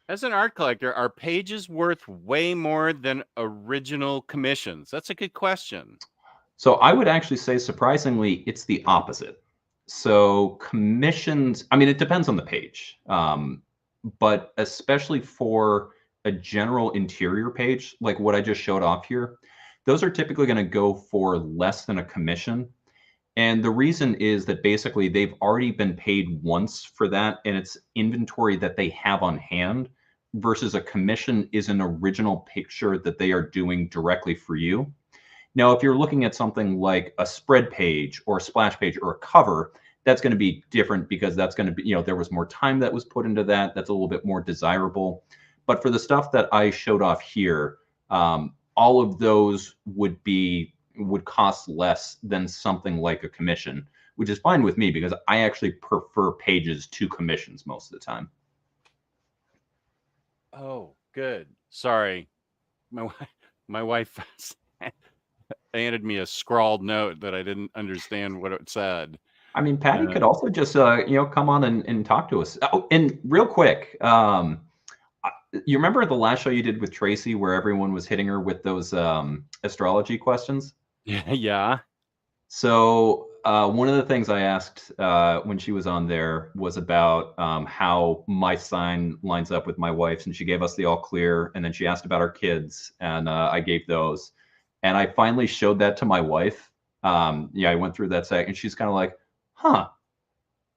As an art collector, are pages worth way more than original commissions? That's a good question. So I would actually say, surprisingly, it's the opposite. So commissions, I mean, it depends on the page, but especially for a general interior page, like what I just showed off here, those are typically going to go for less than a commission. And the reason is that basically they've already been paid once for that, and it's inventory that they have on hand, versus a commission is an original picture that they are doing directly for you. Now, if you're looking at something like a spread page or a splash page or a cover, that's going to be different, because that's going to be, there was more time that was put into that. That's a little bit more desirable. But for the stuff that I showed off here, all of those would cost less than something like a commission, which is fine with me, because I actually prefer pages to commissions most of the time. Oh, good. Sorry. My wife handed me a scrawled note that I didn't understand what it said. I mean, Patty could also just, come on and talk to us. Oh, and real quick, you remember the last show you did with Tracy where everyone was hitting her with those astrology questions? Yeah. So one of the things I asked when she was on there was about how my sign lines up with my wife's, and she gave us the all clear, and then she asked about our kids, and I gave those. And I finally showed that to my wife. I went through that sec, and she's kind of like, huh,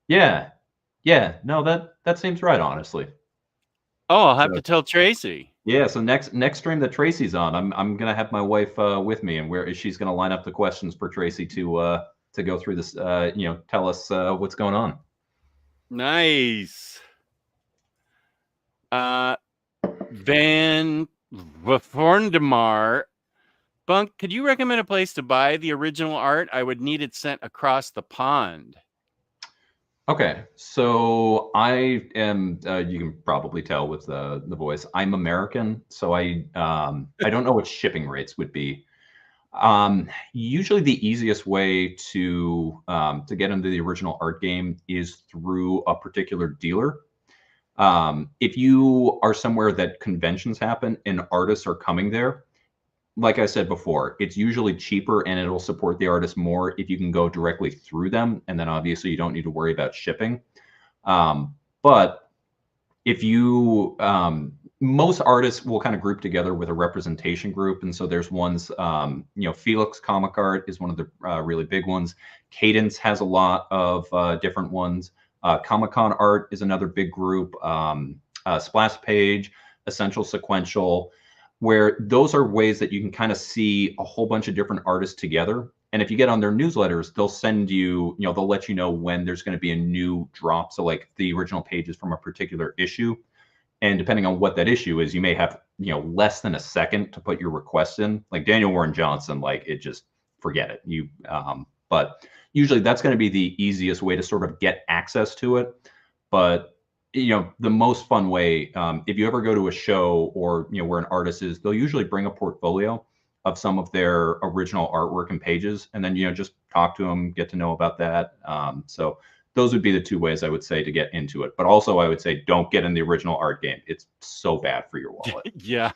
yeah, no, that seems right, honestly. Oh, I'll have to tell Tracy. Yeah, so next stream that Tracy's on, I'm gonna have my wife with me, and she's gonna line up the questions for Tracy to go through this, tell us what's going on. Nice. Van Vorndemar. Bunk, could you recommend a place to buy the original art? I would need it sent across the pond. Okay, so I am, you can probably tell with the voice, I'm American, so I don't know what shipping rates would be. Usually the easiest way to get into the original art game is through a particular dealer. If you are somewhere that conventions happen and artists are coming there, like I said before, it's usually cheaper and it'll support the artist more if you can go directly through them. And then obviously you don't need to worry about shipping. But if you, most artists will kind of group together with a representation group. And so there's ones, Felix Comic Art is one of the really big ones. Cadence has a lot of different ones. Comic-Con Art is another big group. Splash Page, Essential Sequential, where those are ways that you can kind of see a whole bunch of different artists together. And if you get on their newsletters, they'll send you, they'll let you know when there's going to be a new drop. So like the original pages from a particular issue. And depending on what that issue is, you may have, less than a second to put your request in. Like Daniel Warren Johnson, like it just forget it. But usually that's going to be the easiest way to sort of get access to it. But the most fun way, if you ever go to a show or where an artist is, they'll usually bring a portfolio of some of their original artwork and pages, and then just talk to them, get to know about that. So those would be the 2 ways I would say to get into it. But also I would say don't get in the original art game. It's so bad for your wallet. Yeah.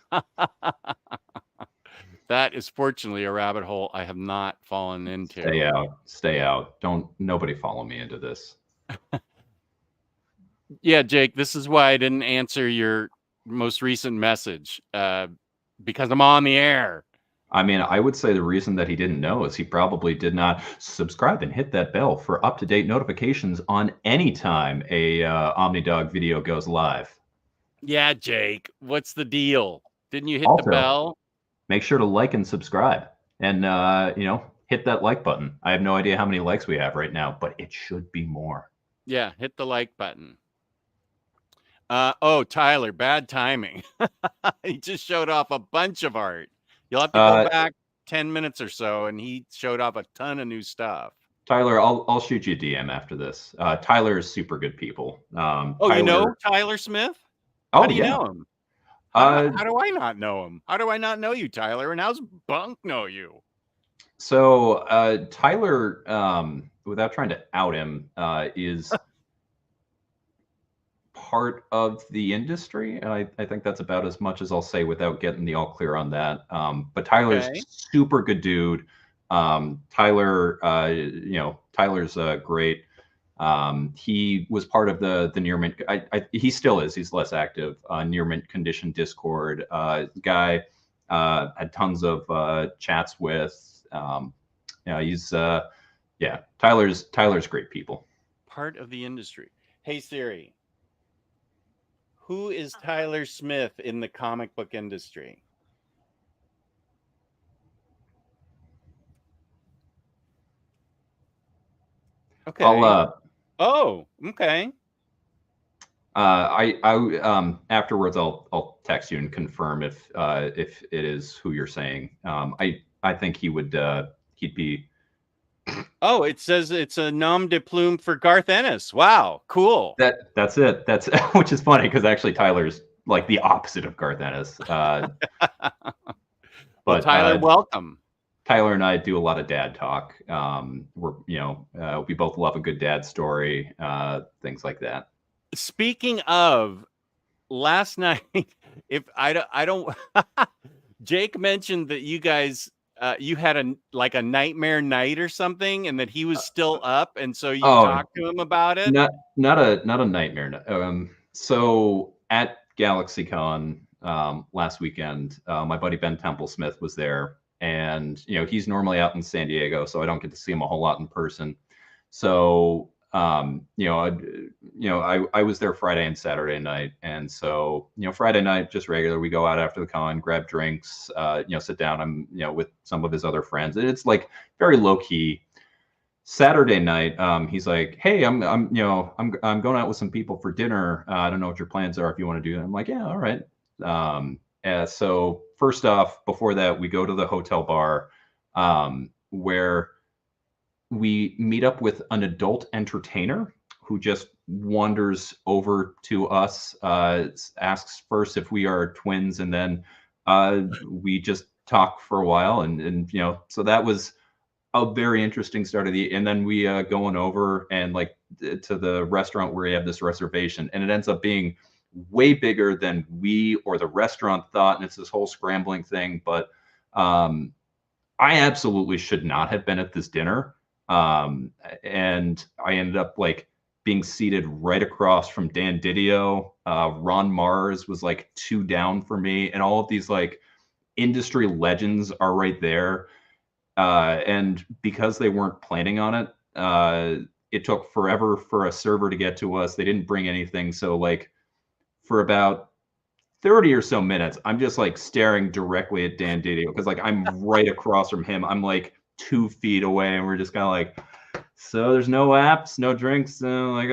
That is fortunately a rabbit hole I have not fallen into. Stay out. Nobody follow me into this. Yeah, Jake, this is why I didn't answer your most recent message, because I'm on the air. I mean, I would say the reason that he didn't know is he probably did not subscribe and hit that bell for up-to-date notifications on any time a Omnidog video goes live. Yeah, Jake, what's the deal? Didn't you hit Also, the bell? Make sure to like and subscribe, and hit that like button. I have no idea how many likes we have right now, but it should be more. Yeah, hit the like button. Oh, Tyler, bad timing. He just showed off a bunch of art. You'll have to go back 10 minutes or so, and he showed off a ton of new stuff. Tyler, I'll shoot you a DM after this. Tyler is super good people. You know Tyler Smith? Oh, How do you yeah. know him? How do I not know him? How do I not know you, Tyler? And how's Bunk know you? So Tyler, without trying to out him, is part of the industry, and I think that's about as much as I'll say without getting the all clear on that. But Tyler's super good dude. Tyler's great. He was part of the near mint. He still is. He's less active. Near mint condition Discord guy. Had tons of chats with. Tyler's great people. Part of the industry. Hey Siri, who is Tyler Smith in the comic book industry? Okay. Oh, okay. Afterwards I'll text you and confirm if it is who you're saying. I think he'd be. Oh, it says it's a nom de plume for Garth Ennis. Wow, cool. That's it. That's which is funny because actually Tyler's like the opposite of Garth Ennis. But well, Tyler, welcome. Tyler and I do a lot of dad talk. We both love a good dad story, things like that. Speaking of, last night, if I don't, Jake mentioned that you guys, you had a nightmare night or something, and that he was still up, and so you talked to him about it. Not a nightmare. So at GalaxyCon last weekend, my buddy Ben Temple Smith was there. And he's normally out in San Diego, so I don't get to see him a whole lot in person. So I was there Friday and Saturday night, and so Friday night just regular. We go out after the con, grab drinks, sit down. I'm with some of his other friends. It's like very low key. Saturday night, he's like, "Hey, I'm going out with some people for dinner. I don't know what your plans are if you want to do that." I'm like, "Yeah, all right." So first off, before that, we go to the hotel bar where we meet up with an adult entertainer who just wanders over to us, asks first if we are twins, and then we just talk for a while. And so that was a very interesting start of and then we going over and like to the restaurant where we have this reservation, and it ends up being way bigger than we or the restaurant thought, and it's this whole scrambling thing. But I absolutely should not have been at this dinner, and I ended up like being seated right across from Dan Didio. Ron Mars was like 2 down for me, and all of these like industry legends are right there. And because they weren't planning on it, it took forever for a server to get to us. They didn't bring anything, so like for about 30 or so minutes, I'm just like staring directly at Dan Didio because like I'm right across from him. I'm like 2 feet away, and we're just kind of like, so there's no apps, no drinks, and like,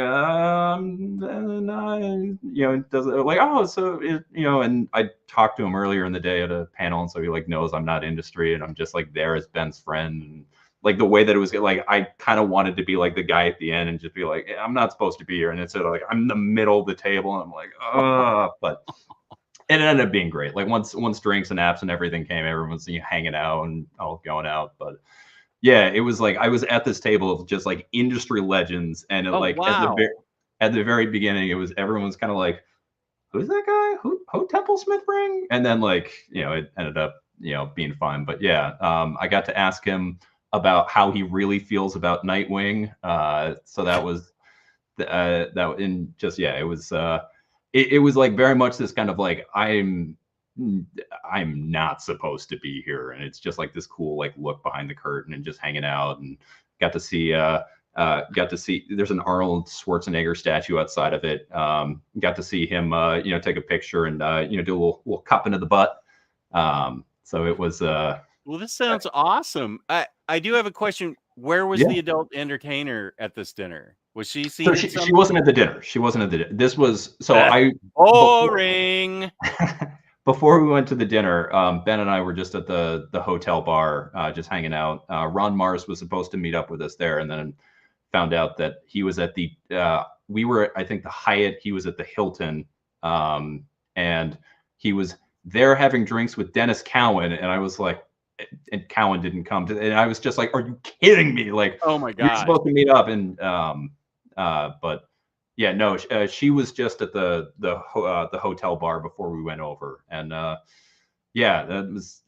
does it like, oh, so it, and I talked to him earlier in the day at a panel, and so he like knows I'm not industry, and I'm just like there as Ben's friend, and like the way that it was like, I kind of wanted to be like the guy at the end and just be like, I'm not supposed to be here, and instead of like I'm in the middle of the table, and I'm like, but it ended up being great. Like once drinks and apps and everything came, everyone's hanging out and all going out, but. Yeah, it was like I was at this table of just like industry legends, and it, wow. at the very beginning, it was everyone's kind of like, "Who's that guy? Who Templesmith bring?" And then like it ended up being fun. But yeah, I got to ask him about how he really feels about Nightwing. So that was that in just it was it was like very much this kind of like I'm not supposed to be here, and it's just like this cool like look behind the curtain and just hanging out, and got to see there's an Arnold Schwarzenegger statue outside of it. Got to see him take a picture and do a little cup into the butt. So it was well, this sounds awesome. I do have a question. Where was the adult entertainer at this dinner? Was she seated? So she wasn't at the dinner. She wasn't at the dinner. This was boring. Before we went to the dinner, Ben and I were just at the hotel bar, just hanging out. Ron Mars was supposed to meet up with us there, and then found out that he was at the we were, I think, the Hyatt. He was at the Hilton, and he was there having drinks with Dennis Cowan, and I was like, and Cowan didn't come to, and I was just like, are you kidding me? Like, oh my god, you're supposed to meet up, and but. Yeah, no, she was just at the hotel bar before we went over, and yeah, that was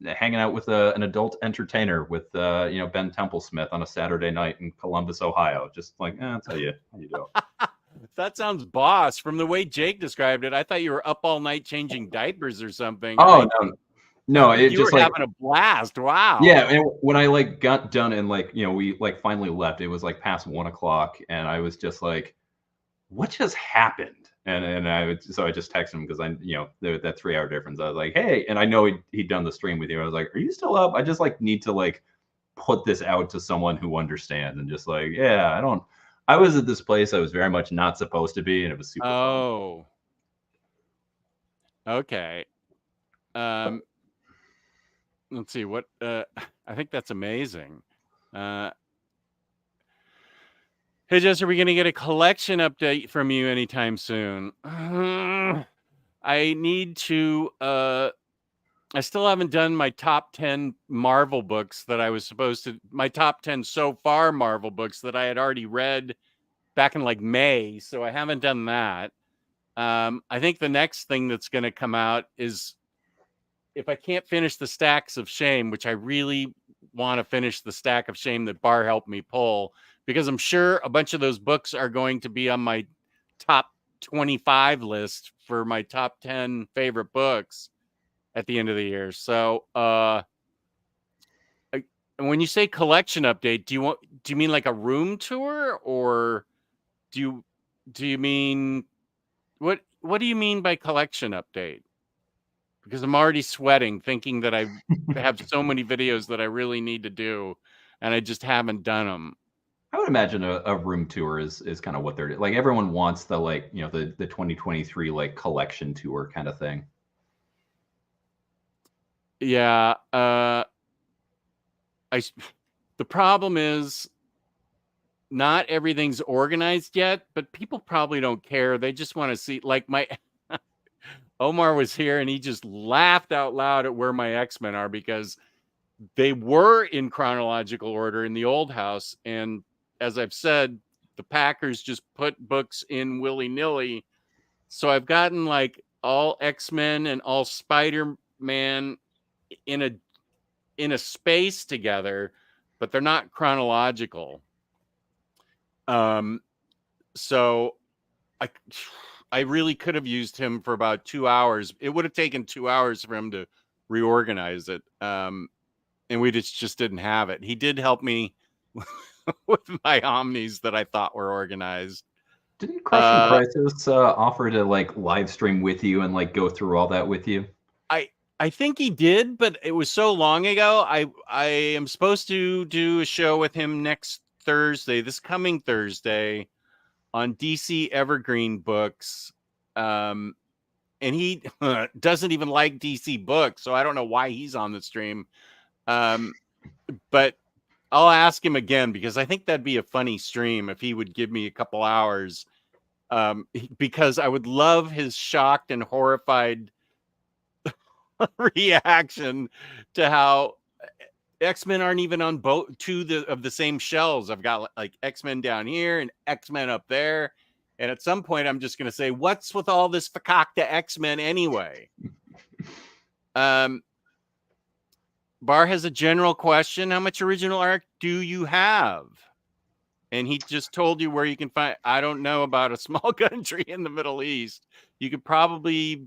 hanging out with an adult entertainer with Ben Templesmith on a Saturday night in Columbus, Ohio. Just like, that's how you do it. That sounds boss. From the way Jake described it, I thought you were up all night changing diapers or something. Oh no, it you just were like having a blast. Wow. Yeah, and when I like got done and like we like finally left, it was like past 1 o'clock, and I was just like, what just happened? And I just texted him because I that 3 hour difference. I was like, hey, and I know he'd done the stream with you. I was like, are you still up? I just like need to like put this out to someone who understands, and just like, yeah, I was at this place I was very much not supposed to be, and it was super fun. Okay. Let's see what I think that's amazing. Hey Jess, are we gonna get a collection update from you anytime soon? I need to I still haven't done my top 10 Marvel books that I was supposed to, my top 10 so far Marvel books that I had already read back in like May, so I haven't done that. I think the next thing that's going to come out is, if I can't finish the Stacks of Shame, which I really want to finish the Stack of Shame that Bar helped me pull, because I'm sure a bunch of those books are going to be on my top 25 list for my top 10 favorite books at the end of the year. So, when you say collection update, do you mean like a room tour, or do you mean what do you mean by collection update? Because I'm already sweating thinking that I have so many videos that I really need to do, and I just haven't done them. I would imagine a room tour is kind of what they're like. Everyone wants the like the 2023 like collection tour kind of thing. Yeah. The problem is not everything's organized yet, but people probably don't care. They just want to see, like, my Omar was here and he just laughed out loud at where my X-Men are, because they were in chronological order in the old house. And as I've said, the Packers just put books in willy-nilly. So I've gotten like all X-Men and all Spider-Man in a space together, but they're not chronological. So I really could have used him for about 2 hours. It would have taken 2 hours for him to reorganize it. And we just didn't have it. He did help me with my Omnis that I thought were organized. Didn't Crushing Crisis offer to like live stream with you and like go through all that with you? I I think he did, but it was so long ago. I am supposed to do a show with him next Thursday, this coming Thursday, on DC Evergreen books. And he doesn't even like DC books, so I don't know why he's on the stream. But I'll ask him again, because I think that'd be a funny stream if he would give me a couple hours. Because I would love his shocked and horrified reaction to how X-Men aren't even on both of the same shelves. I've got like X-Men down here and X-Men up there. And at some point I'm just going to say, what's with all this fakakta X-Men anyway? Bar has a general question. How much original art do you have? And he just told you where you can find. I don't know about a small country in the Middle East. You could probably,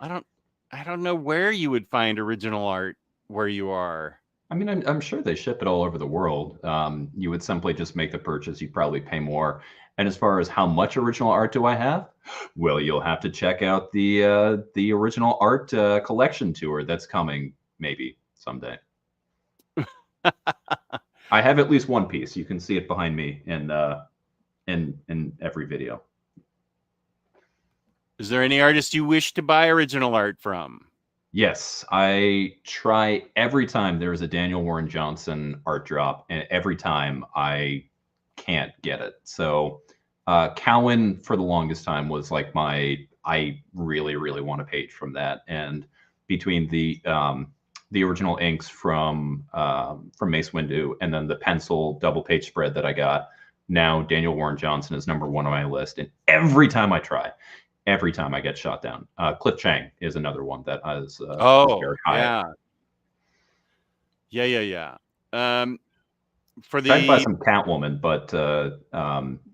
I don't know where you would find original art where you are. I mean, I'm sure they ship it all over the world. You would simply just make the purchase. You'd probably pay more. And as far as how much original art do I have? Well, you'll have to check out the original art collection tour that's coming maybe someday. I have at least one piece. You can see it behind me in every video. Is there any artist you wish to buy original art from? Yes, I try every time there is a Daniel Warren Johnson art drop, and every time I can't get it. So Cowan for the longest time was like I really, really want a page from that. And between the original inks from Mace Windu and then the pencil double page spread that I got, now Daniel Warren Johnson is #1 on my list. And every time I try, every time I get shot down. Cliff Chang is another one that is very high. Yeah. For the tried to buy some Catwoman, but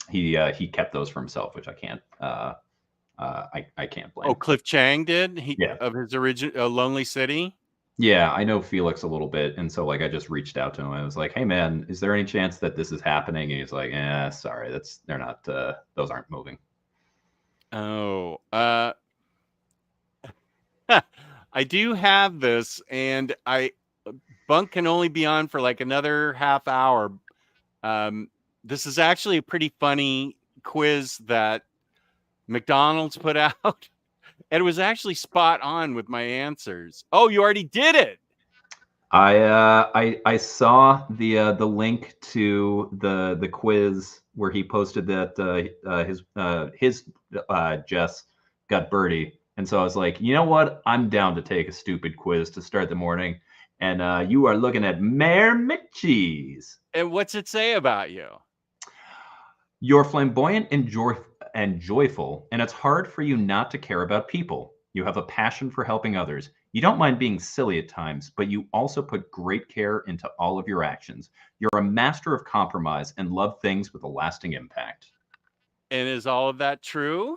he kept those for himself, which I can't I can't blame. Oh, Cliff Chang did? Yeah. Of his original Lonely City? Yeah, I know Felix a little bit, and so like I just reached out to him. I was like, "Hey man, is there any chance that this is happening?" And he's like, sorry, they're not those aren't moving." Oh, I do have this, and Bunk can only be on for like another half hour. This is actually a pretty funny quiz that McDonald's put out, and it was actually spot on with my answers. Oh, you already did it. I saw the link to the quiz where he posted that his Jess got birdie, and so I was like, you know what, I'm down to take a stupid quiz to start the morning, and you are looking at Mayor McCheese. And what's it say about you? You're flamboyant and joyful, and it's hard for you not to care about people. You have a passion for helping others. You don't mind being silly at times, but you also put great care into all of your actions. You're a master of compromise and love things with a lasting impact. And is all of that true?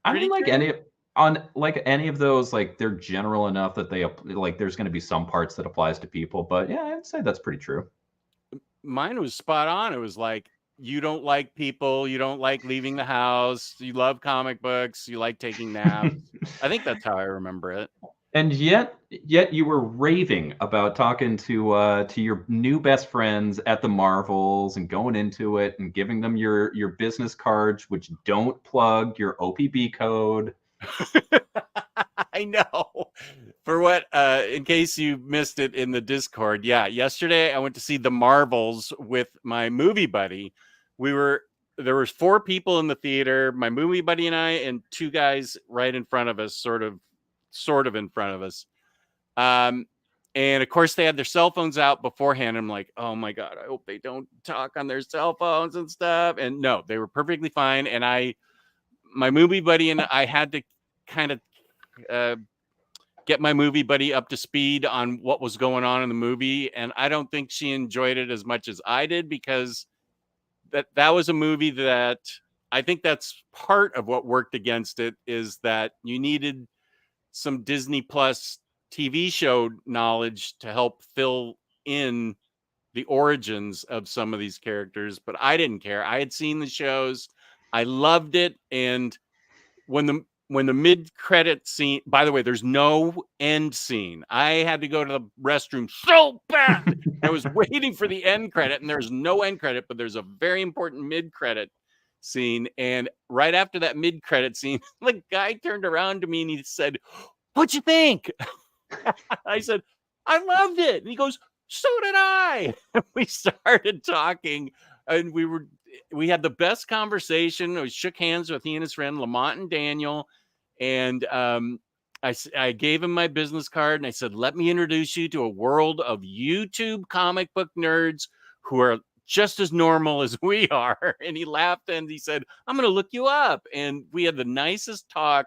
I mean, like any of those, like they're general enough that they like there's going to be some parts that applies to people, but yeah, I'd say that's pretty true. Mine was spot on. It was like, you don't like people, you don't like leaving the house, you love comic books, you like taking naps. I think that's how I remember it. And yet you were raving about talking to your new best friends at the Marvels and going into it and giving them your business cards, which don't plug your OPB code. I know. For what, in case you missed it in the Discord, yeah, yesterday I went to see the Marvels with my movie buddy. There was 4 people in the theater, my movie buddy and I, and 2 guys right in front of us, sort of in front of us. And of course they had their cell phones out beforehand. I'm like, oh my God, I hope they don't talk on their cell phones and stuff. And no, they were perfectly fine. And my movie buddy and I had to kind of get my movie buddy up to speed on what was going on in the movie. And I don't think she enjoyed it as much as I did, because that was a movie that I think that's part of what worked against it, is that you needed some Disney Plus TV show knowledge to help fill in the origins of some of these characters. But I didn't care. I had seen the shows. I loved it. And when when the mid-credit scene, by the way, there's no end scene. I had to go to the restroom so bad. I was waiting for the end credit, and there's no end credit, but there's a very important mid-credit scene. And right after that mid-credit scene, the guy turned around to me and he said, "What'd you think?" I said, "I loved it." And he goes, "So did I." We started talking, and we had the best conversation. We shook hands with he and his friend Lamont and Daniel, and I gave him my business card, and I said, "Let me introduce you to a world of YouTube comic book nerds who are just as normal as we are." And he laughed and he said, "I'm going to look you up." And we had the nicest talk.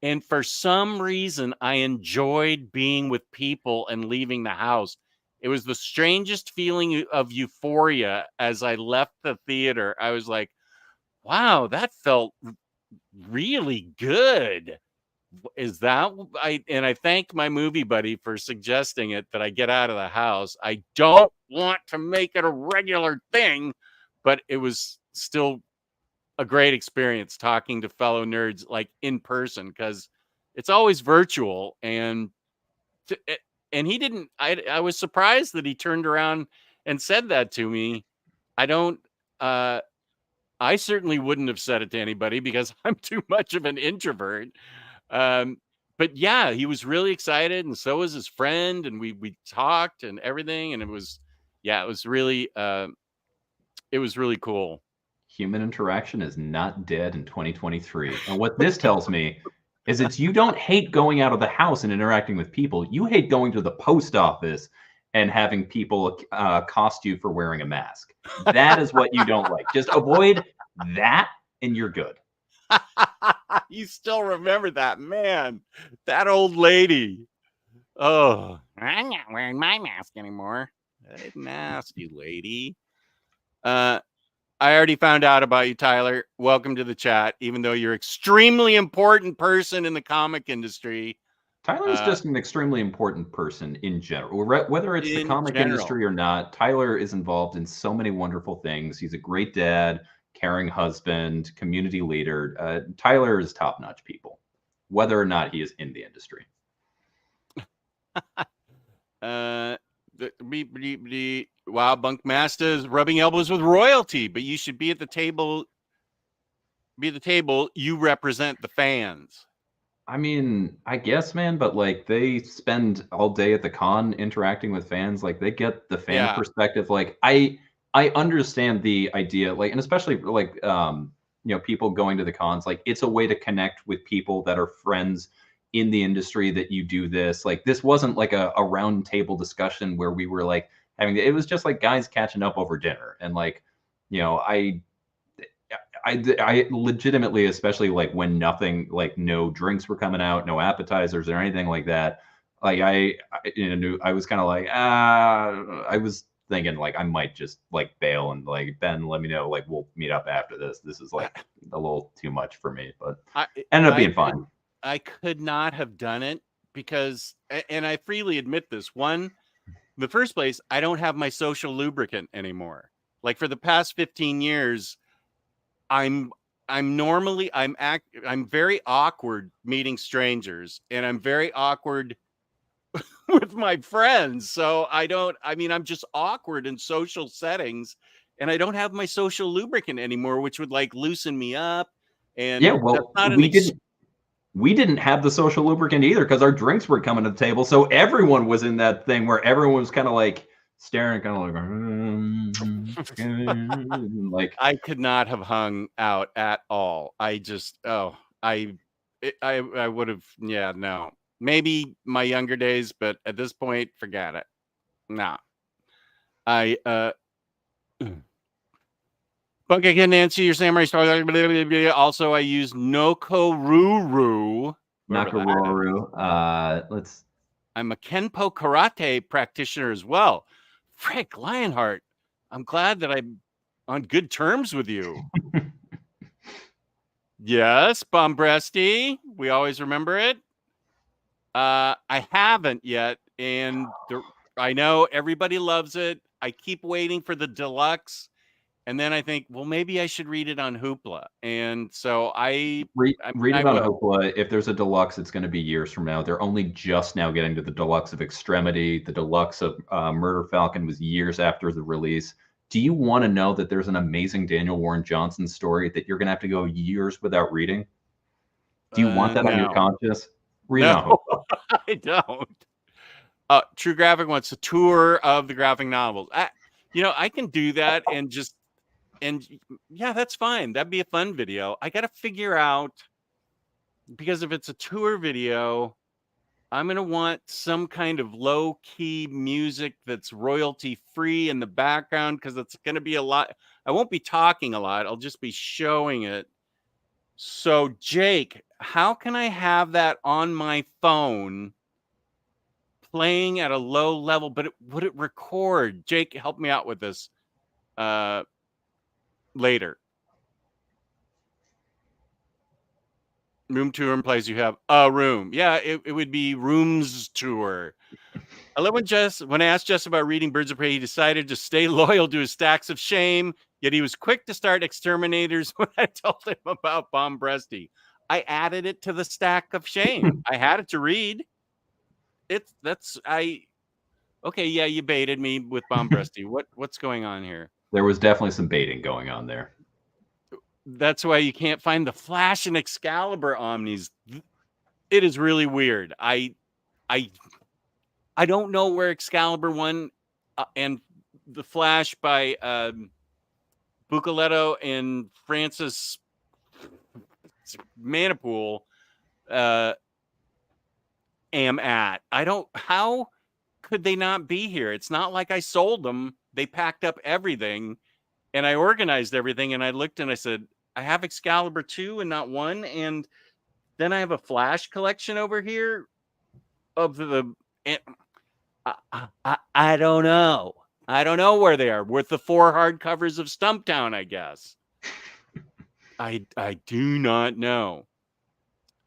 And for some reason, I enjoyed being with people and leaving the house. It was the strangest feeling of euphoria as I left the theater. I was like, wow, that felt really good. Is that I thank my movie buddy for suggesting it, that I get out of the house. I don't want to make it a regular thing, but it was still a great experience talking to fellow nerds like in person, because it's always virtual. And he didn't, I was surprised that he turned around and said that to me. I certainly wouldn't have said it to anybody because I'm too much of an introvert. But yeah, he was really excited, and so was his friend, and we talked and everything, and it was really cool. Human interaction is not dead in 2023. And what this tells me is you don't hate going out of the house and interacting with people. You hate going to the post office and having people accost you for wearing a mask. That is what you don't like. Just avoid that and you're good. You still remember that, man. That old lady. Oh, I'm not wearing my mask anymore. I didn't ask you, lady. I already found out about you, Tyler. Welcome to the chat, even though you're an extremely important person in the comic industry. Tyler is just an extremely important person in general. Whether it's the comic industry or not, Tyler is involved in so many wonderful things. He's a great dad, caring husband, community leader. Tyler is top-notch people, whether or not he is in the industry. Wow, Bunkmasta is rubbing elbows with royalty, but you should be at the table. You represent the fans. I mean, I guess, man, but like they spend all day at the con interacting with fans. Like they get the fan perspective. Like I understand the idea, like, and especially like people going to the cons. Like it's a way to connect with people that are friends in the industry that you do this. Like this wasn't like a round table discussion where we were like having, it was just like guys catching up over dinner. And like, I legitimately, especially like when nothing, like no drinks were coming out, no appetizers or anything like that. Like I was kind of like, I was thinking like I might just like bail and like, Ben, let me know, like we'll meet up after this. This is like a little too much for me, but ended up being fine. I could not have done it because, and I freely admit this, one, in the first place, I don't have my social lubricant anymore. Like for the past 15 years, I'm very awkward meeting strangers, and I'm very awkward with my friends. So I'm just awkward in social settings, and I don't have my social lubricant anymore, which would like loosen me up. And yeah, well, we didn't have the social lubricant either because our drinks were coming to the table. So everyone was in that thing where everyone was kind of like staring, kind of like I could not have hung out at all. I would have, no. Maybe my younger days, but at this point, forget it. Nah. Bunk, I can answer your samurai story. Also, I use Nokoruru. I'm a Kenpo karate practitioner as well. Frank Lionheart, I'm glad that I'm on good terms with you. Yes, Bombresty. We always remember it. I haven't yet, and I know everybody loves it. I keep waiting for the deluxe, And then I think, well, maybe I should read it on Hoopla. And so read it on will. Hoopla. If there's a deluxe, it's going to be years from now. They're only just now getting to the deluxe of Extremity. The deluxe of Murder Falcon was years after the release. Do you want to know that there's an amazing Daniel Warren Johnson story that you're going to have to go years without reading? Do you want that on your No. conscience? Read it on No, Hoopla. I don't. True Graphic wants a tour of the graphic novels. I can do that and yeah, that's fine. That'd be a fun video. I got to figure out, because if it's a tour video, I'm going to want some kind of low key music that's royalty free in the background, because it's going to be a lot. I won't be talking a lot. I'll just be showing it. So, Jake, how can I have that on my phone playing at a low level, but would it record? Jake, help me out with this later. Room tour implies you have a room. Yeah, it would be rooms tour. I love when I asked Jess about reading Birds of Prey, he decided to stay loyal to his stacks of shame, yet he was quick to start Exterminators when I told him about Bombresty. I added it to the stack of shame. I had it to read. Okay, yeah, you baited me with Bombresty. What's going on here? There was definitely some baiting going on there. That's why you can't find the Flash and Excalibur Omnis. It is really weird. I don't know where Excalibur 1 and the Flash by Bucoletto and Francis Manipool am at. How could they not be here? It's not like I sold them. They packed up everything and I organized everything, and I looked and I said, I have Excalibur 2 and not 1, and then I have a Flash collection over here of I don't know. I don't know where they are. With the 4 hardcovers of Stumptown, I guess. I do not know.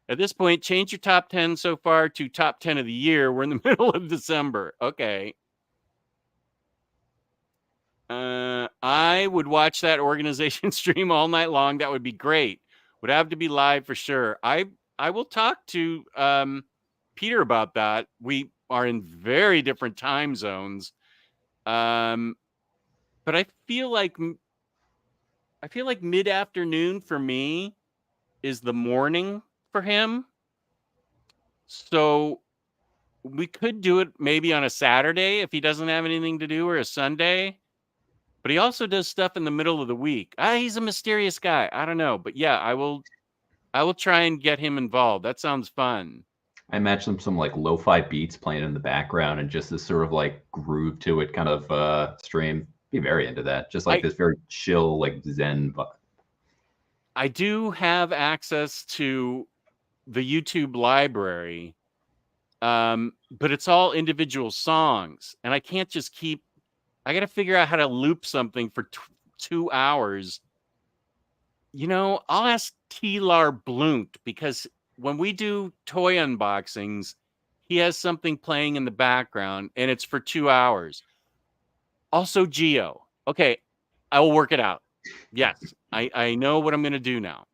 At this point, change your top 10 so far to top 10 of the year. We're in the middle of December. Okay. I would watch that organization stream all night long. That would be great. Would have to be live for sure. I will talk to Peter about that. We are in very different time zones. But I feel like mid-afternoon for me is the morning for him. So we could do it maybe on a Saturday if he doesn't have anything to do, or a Sunday. But he also does stuff in the middle of the week. He's a mysterious guy. I don't know. But yeah, I will try and get him involved. That sounds fun. I imagine some like lo-fi beats playing in the background and just this sort of like groove to it kind of stream. Be very into that. Just like this very chill, like Zen vibe. I do have access to the YouTube library, but it's all individual songs, and I can't just I got to figure out how to loop something for 2 hours. I'll ask T-Lar Blunt, because when we do toy unboxings, he has something playing in the background, and it's for 2 hours. Also, Geo. Okay, I will work it out. Yes, I know what I'm going to do now.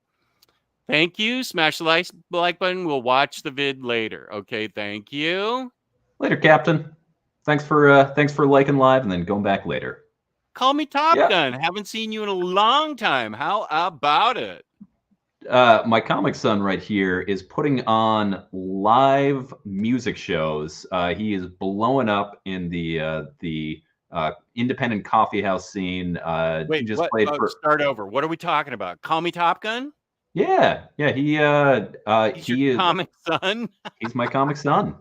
Thank you. Smash the like button. We'll watch the vid later. Okay, thank you. Later, Captain. Thanks for liking live and then going back later. Call me Top Gun. Haven't seen you in a long time. How about it? My comic son right here is putting on live music shows. He is blowing up in the independent coffee house scene. Wait, just what? played start over. What are we talking about? Call me Top Gun? Yeah. He is comic son. He's my comic son.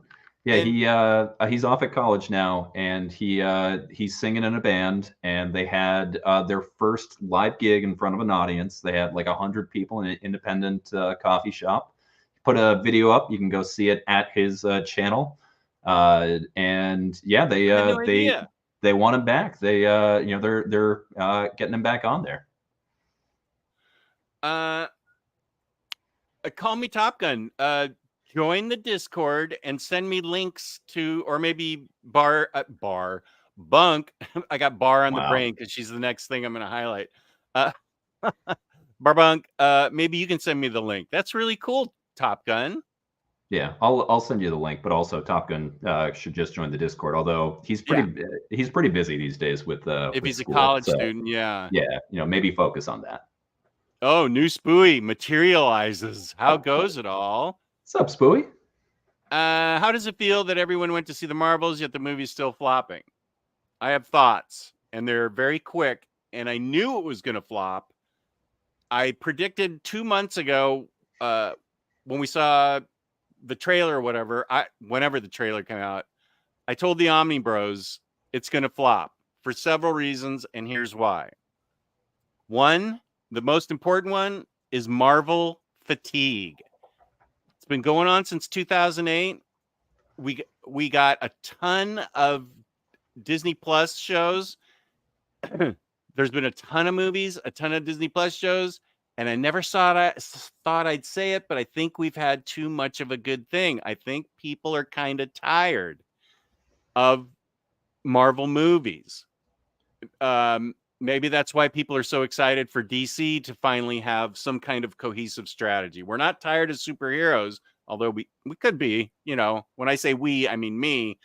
Yeah, he's off at college now, and he's singing in a band, and they had their first live gig in front of an audience. They had like 100 people in an independent coffee shop. Put a video up. You can go see it at his channel. And yeah, they want him back. They're getting him back on there. Call me Top Gun. Join the Discord and send me links to, or maybe bar Bunk. I got Bar on the Wow. brain because she's the next thing I'm going to highlight. Barbunk, maybe you can send me the link. That's really cool, Top Gun. Yeah, I'll send you the link, but also Top Gun should just join the Discord. Although he's pretty busy these days with if with he's school, a college so, student, yeah. Yeah, maybe focus on that. Oh, new Spooey materializes. How goes it all? What's up, Spooey? How does it feel that everyone went to see the Marvels, yet the movie's still flopping? I have thoughts, and they're very quick, and I knew it was going to flop. I predicted 2 months ago when we saw the trailer or whatever, whenever the trailer came out, I told the Omni Bros it's going to flop for several reasons, and here's why. One, the most important one, is Marvel fatigue. It's been going on since 2008. We got a ton of Disney Plus shows. There's been a ton of movies, a ton of Disney Plus shows, and I never thought I'd say it, but I think we've had too much of a good thing. I think people are kind of tired of Marvel movies. Maybe that's why people are so excited for DC to finally have some kind of cohesive strategy. We're not tired of superheroes, although we could be. When I say we, I mean me.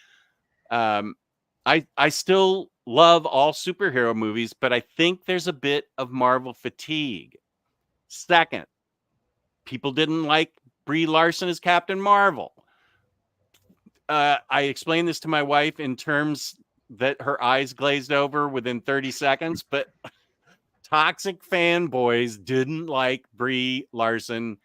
I still love all superhero movies, but I think there's a bit of Marvel fatigue. Second, people didn't like Brie Larson as Captain Marvel. I explained this to my wife in terms that her eyes glazed over within 30 seconds, but toxic fanboys didn't like Brie Larson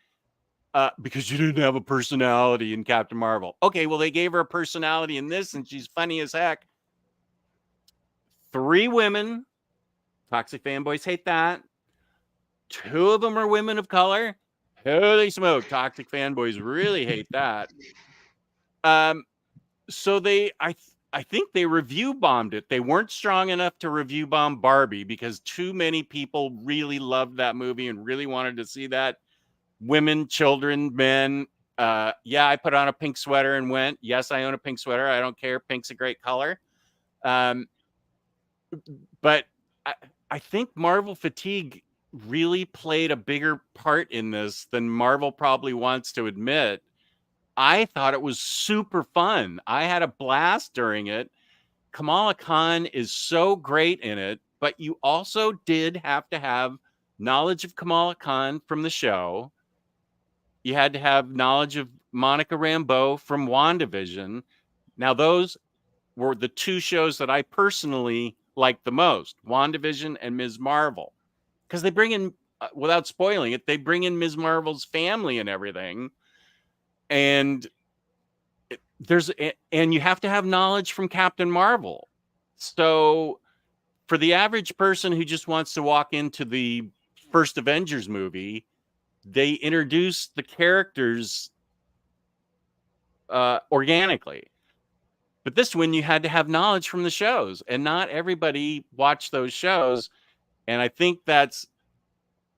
because she didn't have a personality in Captain Marvel. Okay, well, they gave her a personality in this, and she's funny as heck. 3 women, toxic fanboys hate that. 2 of them are women of color. Holy smoke, toxic fanboys really hate that. So I think they review bombed it. They weren't strong enough to review bomb Barbie because too many people really loved that movie and really wanted to see that. Women, children, men. Yeah, I put on a pink sweater and went. Yes, I own a pink sweater. I don't care. Pink's a great color. But I think Marvel fatigue really played a bigger part in this than Marvel probably wants to admit. I thought it was super fun. I had a blast during it. Kamala Khan is so great in it, but you also did have to have knowledge of Kamala Khan from the show. You had to have knowledge of Monica Rambeau from WandaVision. Now, those were the 2 shows that I personally liked the most, WandaVision and Ms. Marvel, because they bring in, without spoiling it, they bring in Ms. Marvel's family and everything. And you have to have knowledge from Captain Marvel. So for the average person who just wants to walk into the first Avengers movie, they introduce the characters organically. But this one, you had to have knowledge from the shows, and not everybody watched those shows. And I think that's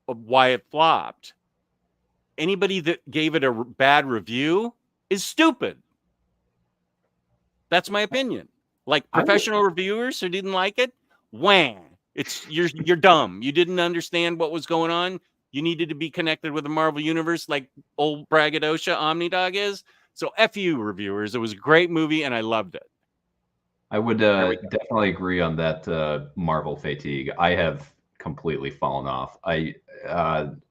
why it flopped. Anybody that gave it a bad review is stupid. That's my opinion. Like professional reviewers who didn't like it, wham! You're dumb. You didn't understand what was going on. You needed to be connected with the Marvel universe, like old braggadocio Omnidog is. So F you, reviewers. It was a great movie, and I loved it. I would definitely agree on that Marvel fatigue. I have completely fallen off.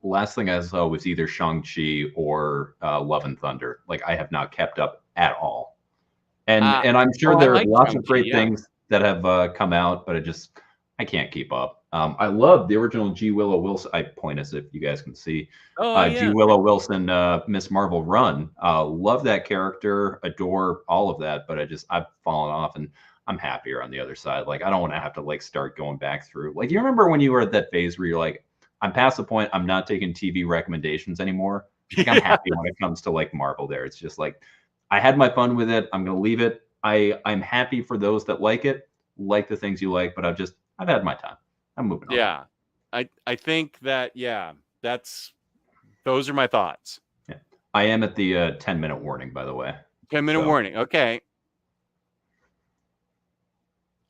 Last thing I saw was either Shang-Chi or Love and Thunder. Like, I have not kept up at all. And I'm sure there are lots of great things that have come out, but I can't keep up. I love the original G. Willow Wilson. I point as if you guys can see. G. Willow Wilson, Miss Marvel run. Love that character. Adore all of that. But I've fallen off, and I'm happier on the other side. Like, I don't want to have to start going back through. Like, you remember when you were at that phase where you're like, I'm past the point. I'm not taking TV recommendations anymore. Like, I'm happy when it comes to Marvel. There, it's just like, I had my fun with it. I'm gonna leave it. I'm happy for those that like it, like the things you like. But I've had my time. I'm moving on. Yeah, I think that those are my thoughts. Yeah, I am at the 10-minute warning, by the way. 10-minute warning. Okay.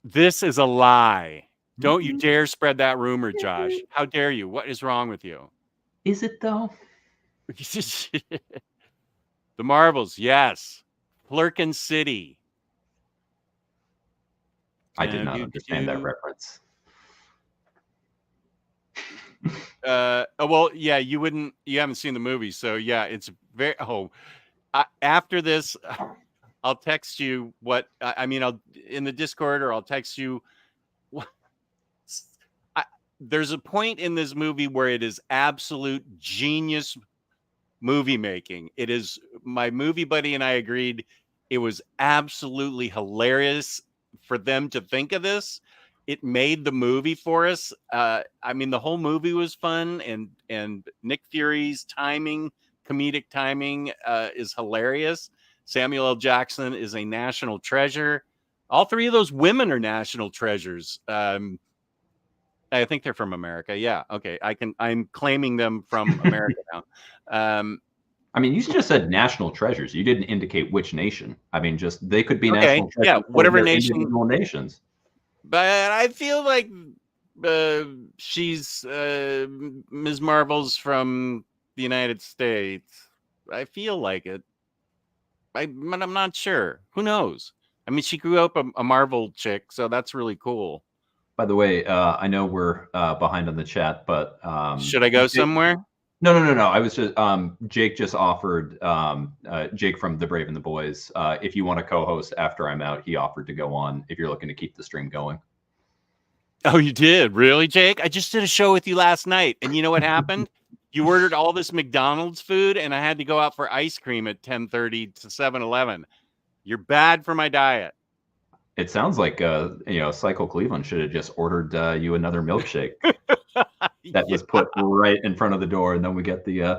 This is a lie. Don't you dare spread that rumor, Josh. How dare you? What is wrong with you? Is it though? The Marvels, yes. Flirkin City. I did not understand that reference. Well, yeah, you haven't seen the movie, so yeah, it's very. After this, I'll text you what I mean. I'll in the Discord, or I'll text you. There's a point in this movie where it is absolute genius movie making. It is, my movie buddy and I agreed it was absolutely hilarious for them to think of this. It made the movie for us. I mean, the whole movie was fun, and Nick Fury's comedic timing is hilarious. Samuel L. Jackson is a national treasure. All three of those women are national treasures. I think they're from America. Yeah. Okay. I'm claiming them from America now. I mean, you just said national treasures. You didn't indicate which nation. I mean, just they could be national treasures. Yeah, whatever nation. Individual nations. But I feel like she's Ms. Marvel's from the United States. I feel like it. But I'm not sure. Who knows? I mean, she grew up a Marvel chick, so that's really cool. By the way, I know we're behind on the chat, but should I go somewhere? No. I was just Jake just offered Jake from The Brave and the Boys. If you want to co-host after I'm out, he offered to go on if you're looking to keep the stream going. Oh, you did? Really, Jake? I just did a show with you last night, and you know what happened? You ordered all this McDonald's food, and I had to go out for ice cream at 10:30 to 7-Eleven. You're bad for my diet. It sounds like Cycle Cleveland should have just ordered you another milkshake. That was put right in front of the door, and then we get the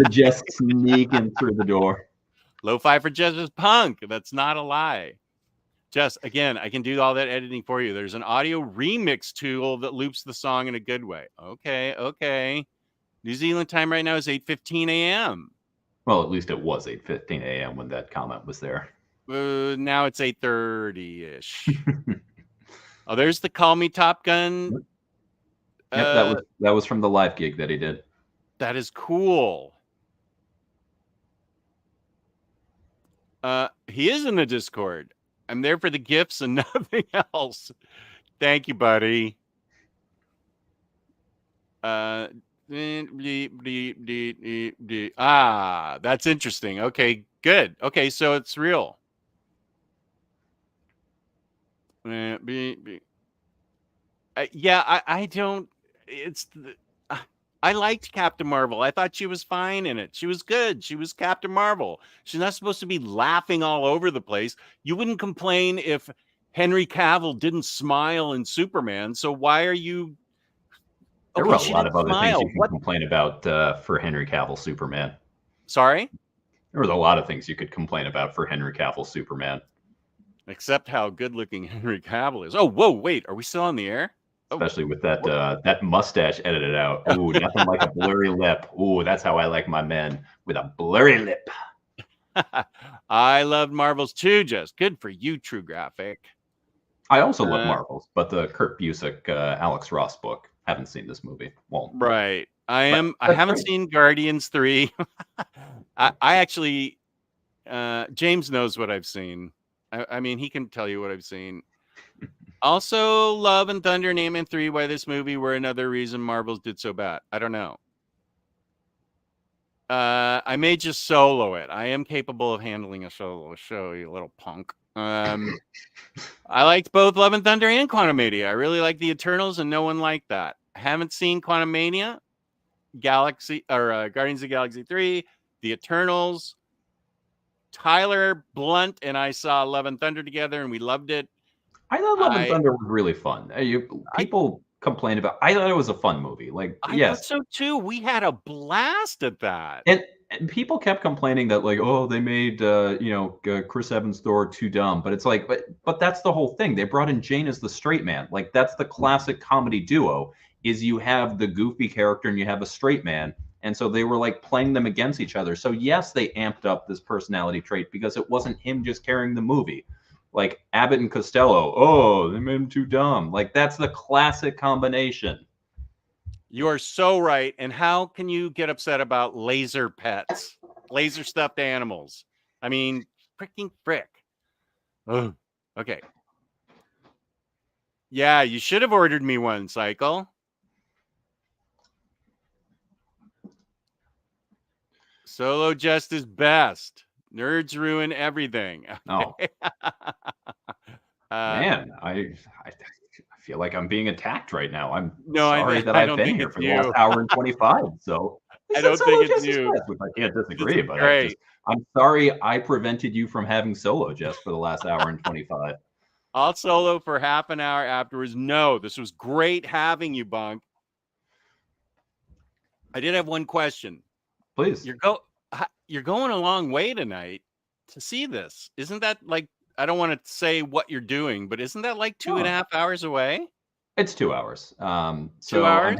Jess sneaking through the door. Lo-fi for Jess's punk. That's not a lie. Jess, again, I can do all that editing for you. There's an audio remix tool that loops the song in a good way. Okay. New Zealand time right now is 8:15 a.m. Well, at least it was 8:15 a.m. when that comment was there. Now it's 8:30-ish. Oh, there's the Call Me Top Gun. Yep, that was from the live gig that he did. That is cool. He is in the Discord. I'm there for the gifts and nothing else. Thank you, buddy. That's interesting. Okay, good. Okay, so it's real. I don't. I liked Captain Marvel. I thought she was fine in it. She was good. She was Captain Marvel. She's not supposed to be laughing all over the place. You wouldn't complain if Henry Cavill didn't smile in Superman. So why are you? There were a lot of other things you can complain about for Henry Cavill Superman. Sorry? There was a lot of things you could complain about for Henry Cavill Superman. Except how good-looking Henry Cavill is. Oh, whoa, wait. Are we still on the air? Especially with that mustache edited out. Ooh, nothing like a blurry lip. Ooh, that's how I like my men, with a blurry lip. I loved Marvels too, just good for you, True Graphic. I also love Marvels, but the Kurt Busiek, Alex Ross book. Haven't seen this movie. Well, right. I haven't seen Guardians 3. I actually, James knows what I've seen. I mean, he can tell you what I've seen. Also, Love and Thunder and Ant-Man 3, why this movie were another reason Marvels did so bad. I don't know. I may just solo it. I am capable of handling a solo show, you little punk. I liked both Love and Thunder and Quantumania. I really like the Eternals, and no one liked that. I haven't seen Quantumania, Guardians of the Galaxy 3, the Eternals. Tyler Blunt and I saw Love and Thunder together, and we loved it. I thought Love and Thunder was really fun. People complain about. I thought it was a fun movie. I thought so too. We had a blast at that. And people kept complaining that they made Chris Evans' Thor too dumb. But it's like, but that's the whole thing. They brought in Jane as the straight man. Like, that's the classic comedy duo. Is you have the goofy character and you have a straight man. And so they were like playing them against each other. So yes, they amped up this personality trait because it wasn't him just carrying the movie. like Abbott and Costello. Oh, they made him too dumb. Like that's the classic combination. You are so right. And how can you get upset about laser pets, laser stuffed animals? I mean, freaking frick. Ugh. Okay. Yeah, you should have ordered me one, Cycle. Solo just is best. Nerds ruin everything. Oh. Uh, Man, I feel like I'm being attacked right now. I'm No, sorry that I I've don't been think here it's for the last you. hour and 25. So I don't think it's Justice you. Best, which I can't This disagree, is but great. I'm sorry I prevented you from having solo just for the last hour and 25. I'll solo for half an hour afterwards. No, this was great having you, Bunk. I did have one question. Please. You're going a long way tonight to see this. Isn't that like, I don't want to say what you're doing, but isn't that like 2.5 hours away? It's 2 hours. 2 So hours?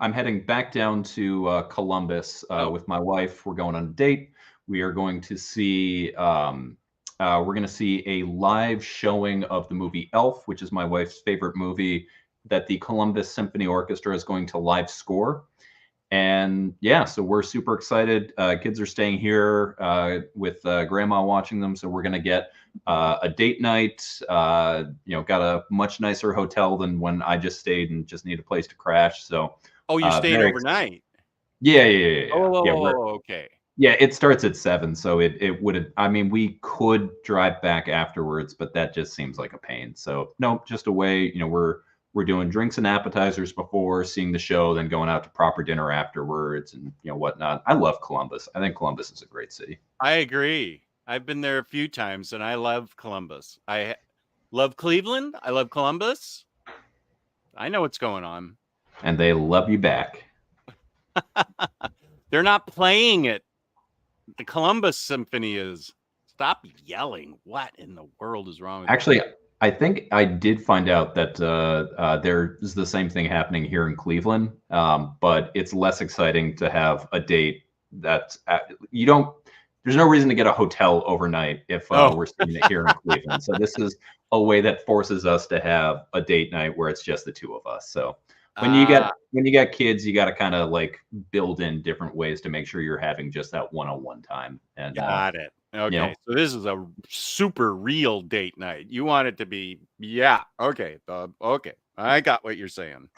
I'm heading back down to Columbus with my wife. We're going on a date. We are going to see we're going to see a live showing of the movie Elf, which is my wife's favorite movie that the Columbus Symphony Orchestra is going to live score. And yeah, so we're super excited. Kids are staying here with grandma watching them. So we're going to get a date night, got a much nicer hotel than when I just stayed and just need a place to crash. So, oh, you're staying overnight. Yeah. Okay. Yeah, it starts at 7. So it would, I mean, we could drive back afterwards, but that just seems like a pain. So no, just a way, we're doing drinks and appetizers before seeing the show, then going out to proper dinner afterwards and whatnot. I love Columbus. I think Columbus is a great city. I agree. I've been there a few times and I love Columbus. I love Cleveland. I love Columbus. I know what's going on. And they love you back. They're not playing it. The Columbus Symphony is. Stop yelling. What in the world is wrong with Actually, I think I did find out that there's the same thing happening here in Cleveland, but it's less exciting to have a date that's there's no reason to get a hotel overnight if we're seeing it here in Cleveland. So this is a way that forces us to have a date night where it's just the two of us. So when you got kids, you got to kind of like build in different ways to make sure you're having just that one-on-one time. And got it. Okay, so this is a super real date night. You want it to be, yeah. Okay, okay. I got what you're saying.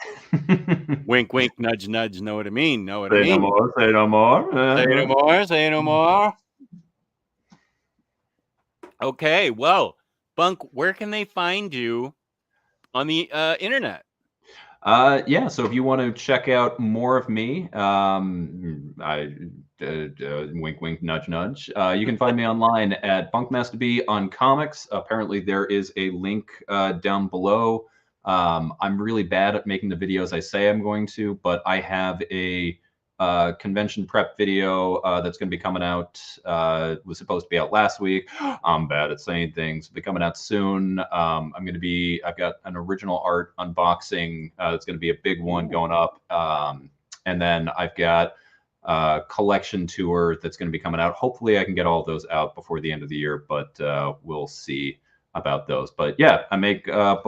Wink, wink, nudge, nudge. Know what I mean? Know what I mean? Say no more. Say no more. Say no more. Say no more. Okay, well, Bunk, where can they find you on the internet? Yeah, so if you want to check out more of me, wink, wink, nudge, nudge. You can find me online at Bunkmasta B on comics. Apparently, there is a link down below. I'm really bad at making the videos I say I'm going to, but I have a convention prep video that's going to be coming out. Was supposed to be out last week. I'm bad at saying things. Be coming out soon. I've got an original art unboxing. It's going to be a big one going up. And then I've got a collection tour that's going to be coming out. Hopefully I can get all of those out before the end of the year, but we'll see about those. But yeah, I make videos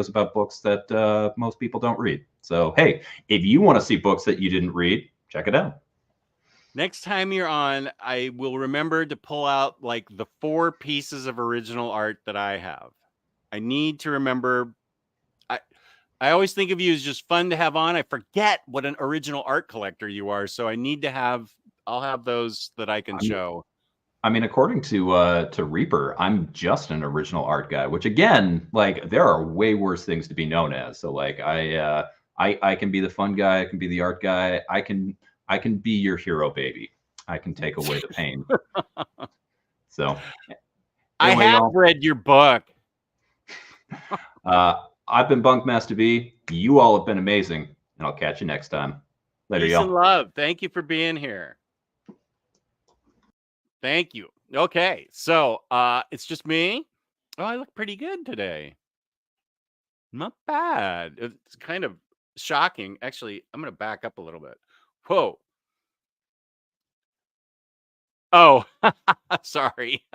about books that most people don't read. So, hey, if you want to see books that you didn't read, check it out. Next time you're on, I will remember to pull out like the 4 pieces of original art that I have. I need to remember. I always think of you as just fun to have on. I forget what an original art collector you are. So I need to I'll have those that I can show. I mean, according to Reaper, I'm just an original art guy, which again, like there are way worse things to be known as. So like I can be the fun guy, I can be the art guy, I can be your hero baby. I can take away the pain. So anyway, I have read your book. I've been Bunkmasta B. You all have been amazing, and I'll catch you next time. Later, y'all. Peace and love. Thank you for being here. Thank you. Okay, so it's just me. Oh, I look pretty good today. Not bad. It's kind of shocking. Actually, I'm going to back up a little bit. Whoa. Oh, sorry.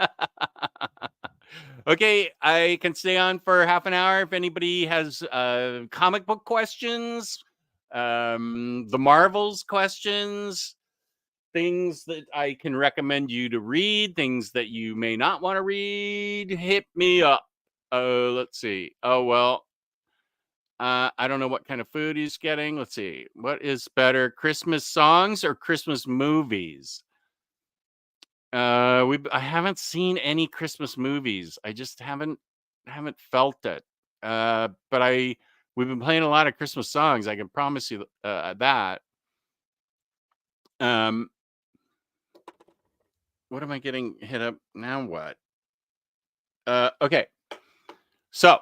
Okay, I can stay on for half an hour if anybody has comic book questions, the Marvels questions, things that I can recommend you to read, things that you may not want to read. Hit me up. Let's see. Oh, well, I don't know what kind of food he's getting. Let's see. What is better, Christmas songs or Christmas movies? I haven't seen any Christmas movies. I just haven't felt it. But we've been playing a lot of Christmas songs. I can promise you that. What am I getting hit up now? What? Okay. So,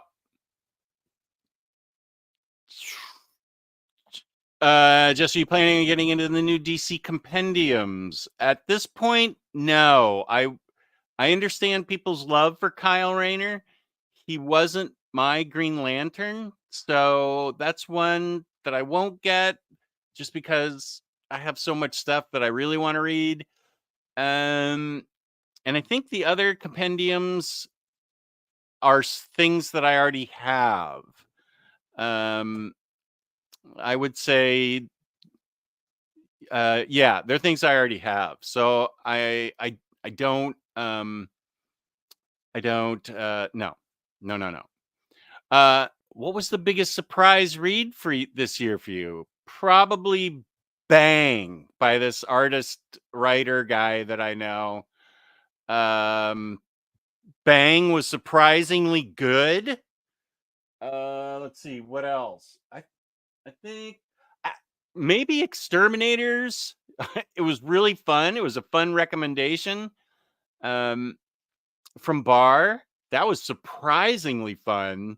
just are you planning on getting into the new DC compendiums? At this point, no. I understand people's love for Kyle Rayner. He wasn't my Green Lantern, so that's one that I won't get just because I have so much stuff that I really want to read. And I think the other compendiums are things that I already have. I would say, yeah, they're things I already have. So I don't, no. What was the biggest surprise read for this year for you? Probably Bang by this artist writer guy that I know. Bang was surprisingly good. Let's see what else. I think maybe Exterminators. It was really fun. It was a fun recommendation. From Bar, that was surprisingly fun.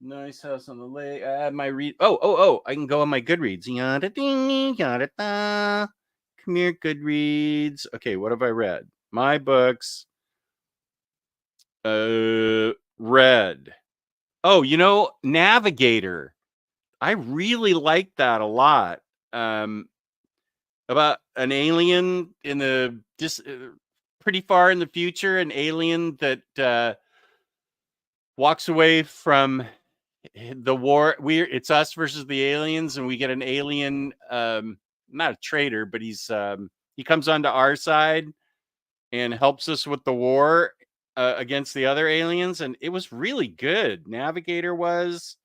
Nice House on the Lake. My read. Oh! I can go on my Goodreads. Yada ding, yada da. Come here, Goodreads. Okay, what have I read? My books. Read. Oh, Navigator. I really liked that a lot. About an alien in the pretty far in the future, an alien that walks away from the war. It's us versus the aliens, and we get an alien, not a traitor, but he comes onto our side and helps us with the war against the other aliens, and it was really good. Navigator was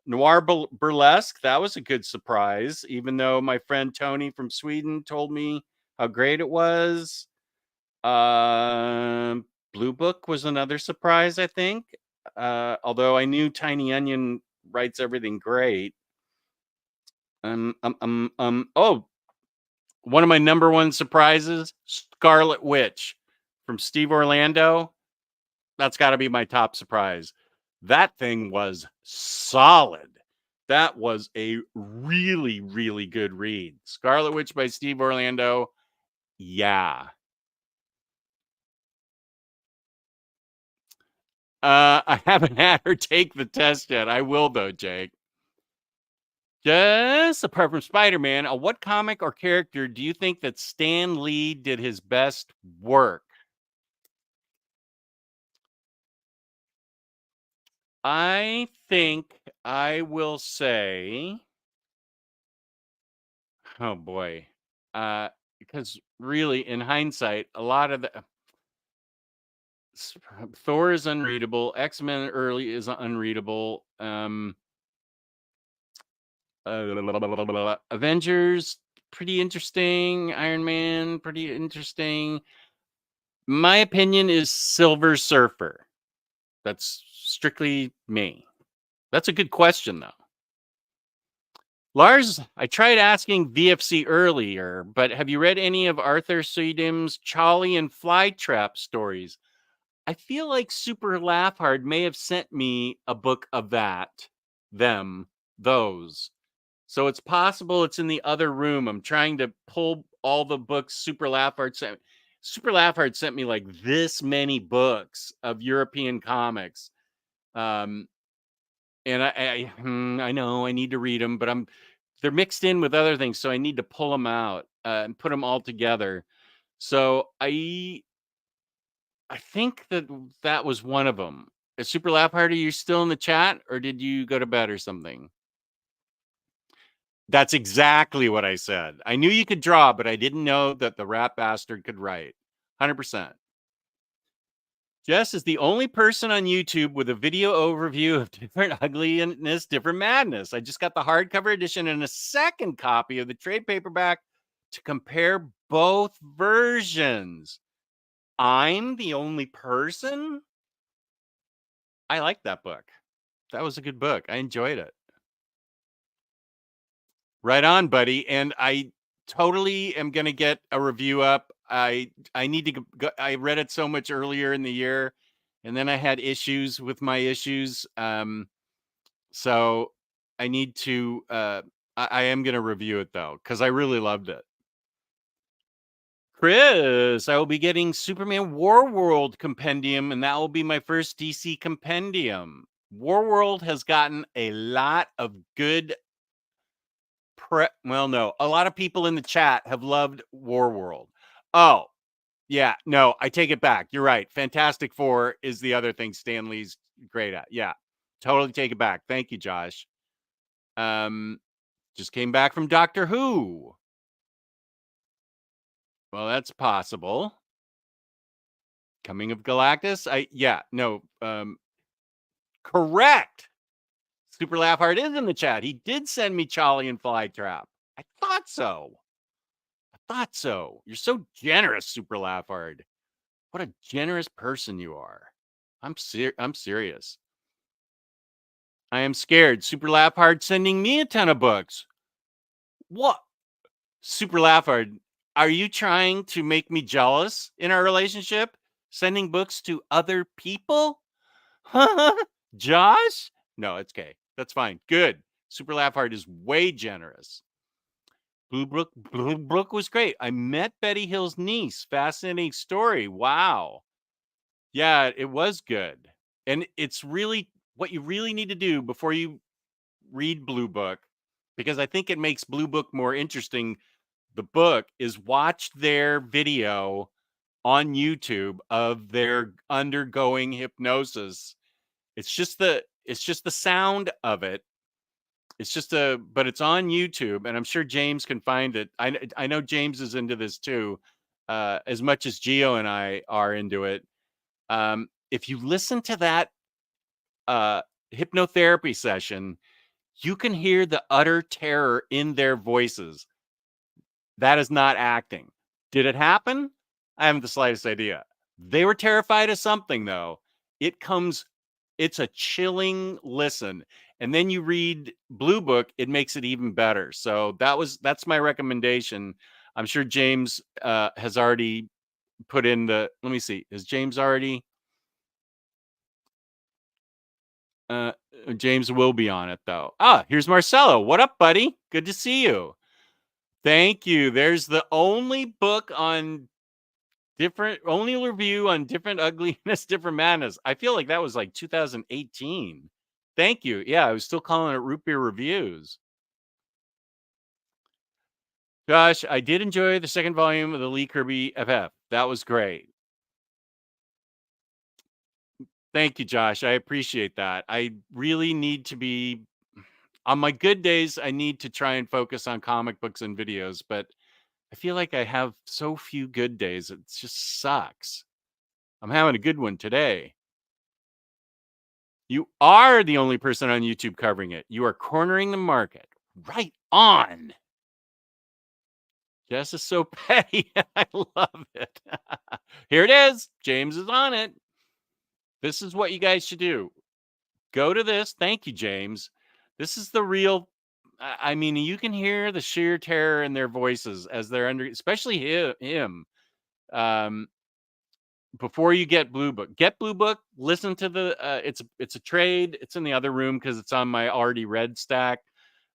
Noir Burlesque. That was a good surprise, even though my friend Tony from Sweden told me how great it was. Blue Book was another surprise, I think. Although I knew Tiny Onion writes everything great. Oh, one of my number one surprises, Scarlet Witch from Steve Orlando. That's got to be my top surprise. That thing was solid. That was a really, really good read. Scarlet Witch by Steve Orlando. Yeah. I haven't had her take the test yet. I will, though, Jake. Just apart from Spider-Man, what comic or character do you think that Stan Lee did his best work? I think I will say, oh boy, because really, in hindsight, a lot of the Thor is unreadable. X-Men early is unreadable. Avengers, pretty interesting. Iron Man, pretty interesting. My opinion is Silver Surfer. That's strictly me. That's a good question, though. Lars, I tried asking VFC earlier, but have you read any of Arthur C. Dim's Charlie and Flytrap stories? I feel like Super Laugh Hard may have sent me a book of those. So it's possible it's in the other room. I'm trying to pull all the books Super Laugh Hard sent. Super Laugh Hard sent me like this many books of European comics. And I know I need to read them, but they're mixed in with other things, so I need to pull them out and put them all together. So I think that was one of them. Super Laugh Heart, are you still in the chat, or did you go to bed or something? That's exactly what I said. I knew you could draw, but I didn't know that the rat bastard could write. 100%. Jess is the only person on YouTube with a video overview of different ugliness, different madness. I just got the hardcover edition and a second copy of the trade paperback to compare both versions. I'm the only person? I like that book. That was a good book. I enjoyed it. Right on, buddy. And I totally am going to get a review up. I need to go. I read it so much earlier in the year, and then I had issues with my issues. So I need to. I am going to review it though, because I really loved it. Chris, I will be getting Superman Warworld compendium, and that will be my first DC compendium. Warworld has gotten a lot of good well, no, a lot of people in the chat have loved Warworld. Oh, yeah, no, I take it back. You're right. Fantastic Four is the other thing Stan Lee's great at. Yeah, totally take it back. Thank you, Josh. Just came back from Doctor Who. Well, that's possible. Coming of Galactus. Correct. Super Laugh Heart is in the chat. He did send me Charlie and Flytrap. I thought so. You're so generous, Super Laugh Hard. What a generous person you are. I'm serious. I am scared. Super Laugh Hard sending me a ton of books. What? Super Laugh Hard, are you trying to make me jealous in our relationship? Sending books to other people? Josh? No, it's okay. That's fine. Good. Super Laugh Hard is way generous. Blue Brook was great. I met Betty Hill's niece. Fascinating story. Wow. Yeah, it was good. And it's really what you really need to do before you read Blue Book, because I think it makes Blue Book more interesting. The book is watch their video on YouTube of their undergoing hypnosis. It's just the sound of it. But it's on YouTube, and I'm sure James can find it. I know James is into this too, as much as Geo and I are into it. If you listen to that hypnotherapy session, you can hear the utter terror in their voices. That is not acting. Did it happen? I haven't the slightest idea. They were terrified of something, though. It's a chilling listen. And then you read Blue Book, it makes it even better. So that's my recommendation. I'm sure James has already put in let me see. Is James already? James will be on it though. Here's Marcelo. What up, buddy? Good to see you. Thank you. There's the only book on only review on different ugliness, different madness. I feel like that was like 2018. Thank you. Yeah, I was still calling it Root Beer Reviews. Josh, I did enjoy the second volume of the Lee Kirby FF. That was great. Thank you, Josh. I appreciate that. I really need to be on my good days. I need to try and focus on comic books and videos, but I feel like I have so few good days. It just sucks. I'm having a good one today. You are the only person on YouTube covering it. You are cornering the market. Right on. Jess is so petty. I love it. Here it is. James is on it. This is what you guys should do. Go to this. Thank you, James. This is the real. I mean, you can hear the sheer terror in their voices as they're especially him. Before you get Blue Book, listen to the it's a trade. It's in the other room because it's on my already read stack.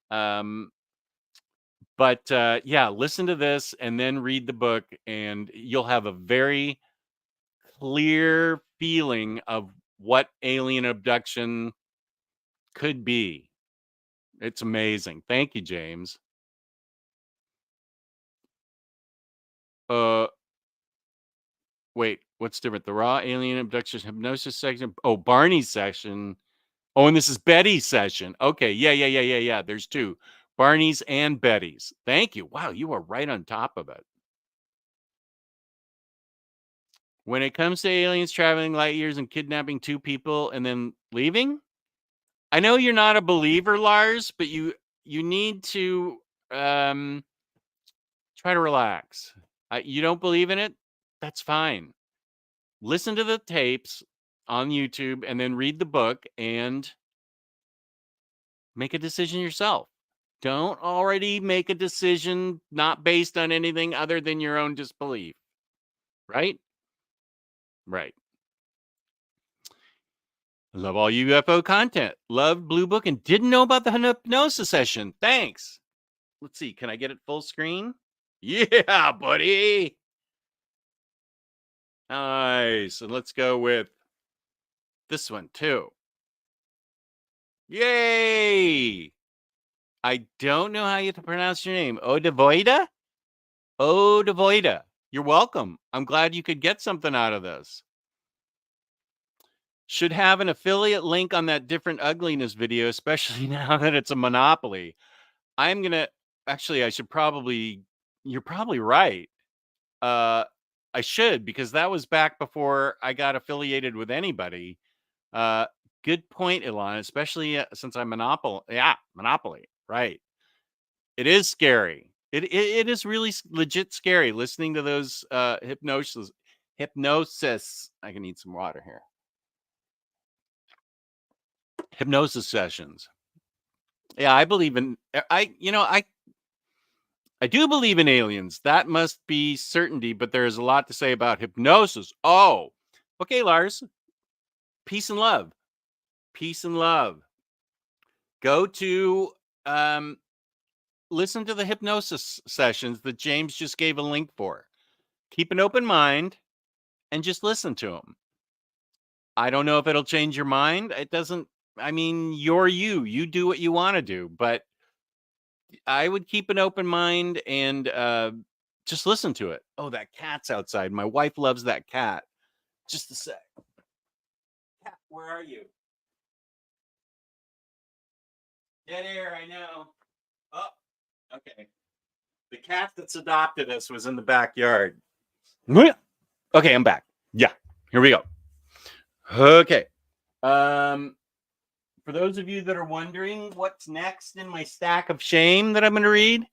But yeah, listen to this and then read the book, and you'll have a very clear feeling of what alien abduction could be. It's amazing. Thank you, James. Wait, what's different? The raw alien abduction hypnosis section. Oh, Barney's section. Oh, and this is Betty's session. Okay, yeah. There's two, Barney's and Betty's. Thank you. Wow, you are right on top of it. When it comes to aliens traveling light years and kidnapping two people and then leaving, I know you're not a believer, Lars, but you need to try to relax. You don't believe in it? That's fine. Listen to the tapes on YouTube and then read the book and make a decision yourself. Don't already make a decision not based on anything other than your own disbelief. Right? Right. Love all UFO content. Love Blue Book and didn't know about the hypnosis session. Thanks. Let's see. Can I get it full screen? Yeah, buddy. Nice. And let's go with this one too. Yay. I don't know how you to pronounce your name. Odevoida? Odevoida. You're welcome. I'm glad you could get something out of this. Should have an affiliate link on that different ugliness video, especially now that it's a monopoly. I'm going to, actually, I should probably, you're probably right. I should, because that was back before I got affiliated with anybody. Good point, Elon, especially since I'm Monopoly. Yeah, Monopoly. Right. It is scary. It is really legit scary listening to those hypnosis. I can need some water here. Hypnosis sessions. Yeah, I believe in I do believe in aliens. That must be certainty, but there's a lot to say about hypnosis. Oh, okay, Lars. Peace and love. Peace and love. Go to listen to the hypnosis sessions that James just gave a link for. Keep an open mind and just listen to them. I don't know if it'll change your mind. It doesn't. I mean, you're you. You do what you want to do, but I would keep an open mind and just listen to it. Oh, that cat's outside. My wife loves that cat. Just a sec. Cat, where are you? Dead air, I know. Oh, okay. The cat that's adopted us was in the backyard. Okay, I'm back. Yeah, here we go. Okay. For those of you that are wondering what's next in my stack of shame that I'm going to read,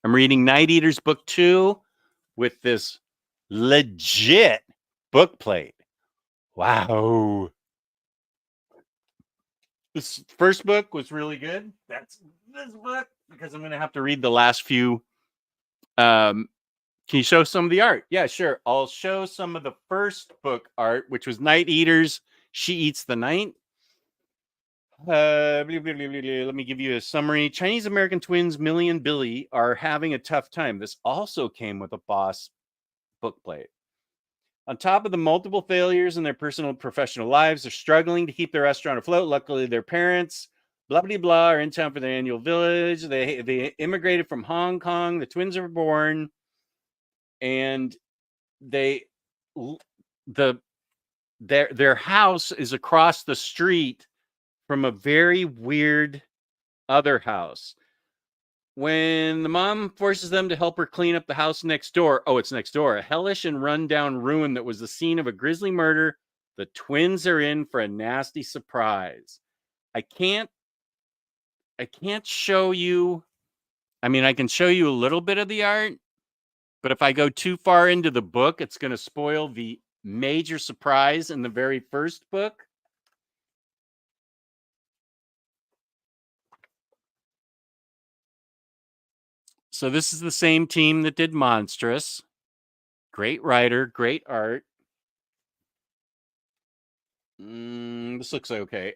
I'm reading Night Eaters book 2 with this legit book plate. Wow. This first book was really good. That's this book because I'm going to have to read the last few. Can you show some of the art? Yeah, sure. I'll show some of the first book art, which was Night Eaters. She Eats the Night. Let me give you a summary. Chinese American twins Millie and Billy are having a tough time. This also came with a boss bookplate. On top of the multiple failures in their personal and professional lives, they're struggling to keep their restaurant afloat. Luckily, their parents, blah, blah, blah, are in town for their annual village. They immigrated from Hong Kong. The twins were born. And their house is across the street from a very weird other house. When the mom forces them to help her clean up the house next door, it's next door, a hellish and rundown ruin that was the scene of a grisly murder, the twins are in for a nasty surprise. I can't show you. I mean, I can show you a little bit of the art, but if I go too far into the book, it's going to spoil the major surprise in the very first book. So this is the same team that did Monstrous. Great writer, great art. This looks okay.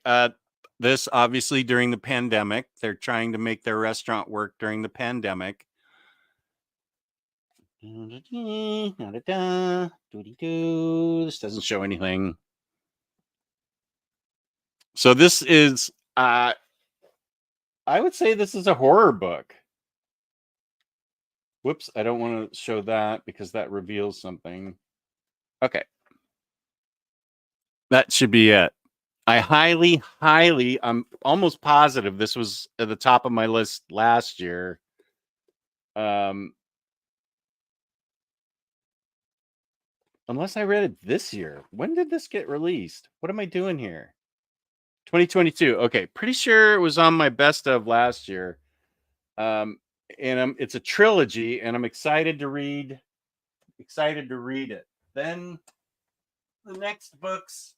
This obviously during the pandemic. They're trying to make their restaurant work during the pandemic. This doesn't show anything. So this is, I would say this is a horror book. Whoops, I don't want to show that because that reveals something. Okay. That should be it. I highly, I'm almost positive this was at the top of my list last year. Unless I read it this year. When did this get released? What am I doing here? 2022. Okay, pretty sure it was on my best of last year. And it's a trilogy, and I'm excited to read it. Then the next books.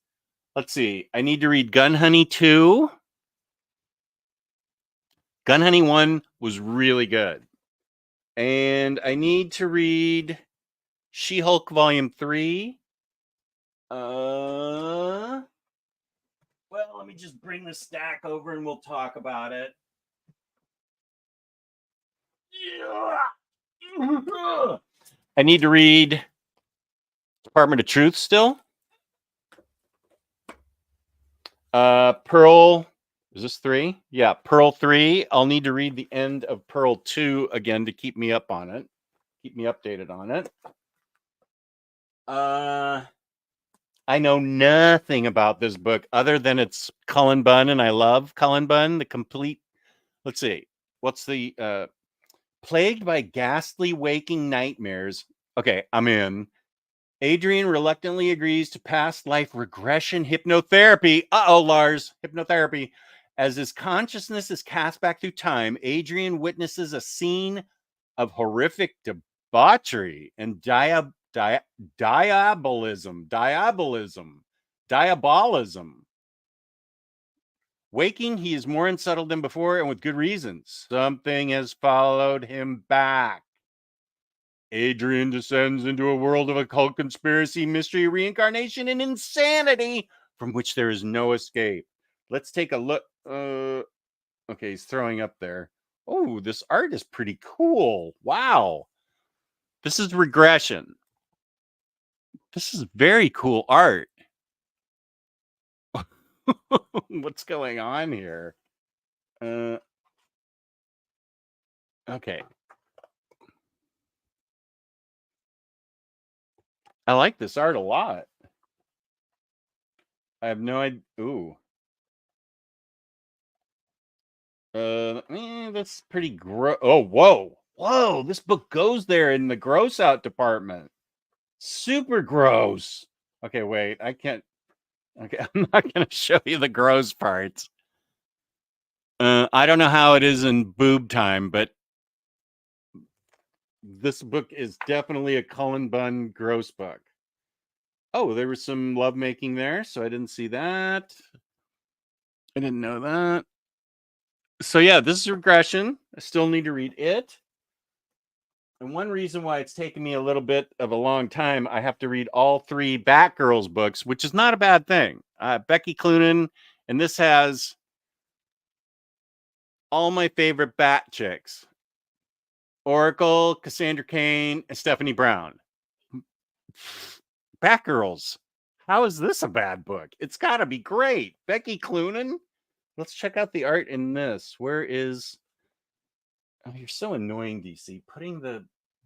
Let's see. I need to read Gun Honey 2. Gun Honey 1 was really good. And I need to read She-Hulk Volume 3. Well, let me just bring the stack over and we'll talk about it. I need to read Department of Truth still. Pearl, is this 3? Yeah, Pearl 3. I'll need to read the end of Pearl 2 again to keep me up on it. Keep me updated on it. I know nothing about this book other than it's Cullen Bunn, and I love Cullen Bunn. The complete, let's see, what's the Plagued by Ghastly Waking Nightmares. Okay, I'm in. Adrian reluctantly agrees to past life regression hypnotherapy. Uh-oh, Lars, hypnotherapy. As his consciousness is cast back through time, Adrian witnesses a scene of horrific debauchery and diabolism. Waking, he is more unsettled than before, and with good reasons. Something has followed him back. Adrian descends into a world of occult conspiracy, mystery, reincarnation, and insanity from which there is no escape. Let's take a look. Okay, he's throwing up there. Oh, this art is pretty cool. Wow. This is Regression. This is very cool art. What's going on here? Okay. I like this art a lot. I have no idea. Ooh. That's pretty gross. Oh, whoa. Whoa, this book goes there in the gross out department. Super gross. Okay, wait. I can't. Okay, I'm not going to show you the gross parts. I don't know how it is in boob time, but this book is definitely a Cullen Bunn gross book. Oh, there was some lovemaking there, so I didn't see that. I didn't know that. So yeah, this is Regression. I still need to read it. And one reason why it's taken me a little bit of a long time, I have to read all 3 Batgirls books, which is not a bad thing. Becky Cloonan, and this has all my favorite Bat chicks. Oracle, Cassandra Cain, and Stephanie Brown. Batgirls. How is this a bad book? It's got to be great. Becky Cloonan. Let's check out the art in this. Where is... Oh, you're so annoying, DC. Putting the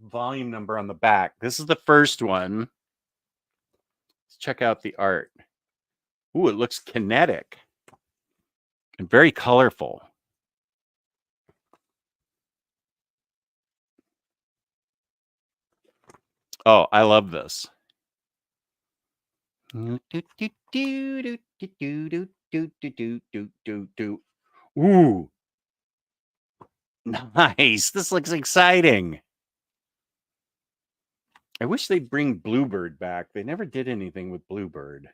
volume number on the back. This is the first one. Let's check out the art. Ooh, it looks kinetic and very colorful. Oh, I love this. Ooh. Nice. This looks exciting. I wish they'd bring Bluebird back. They never did anything with Bluebird.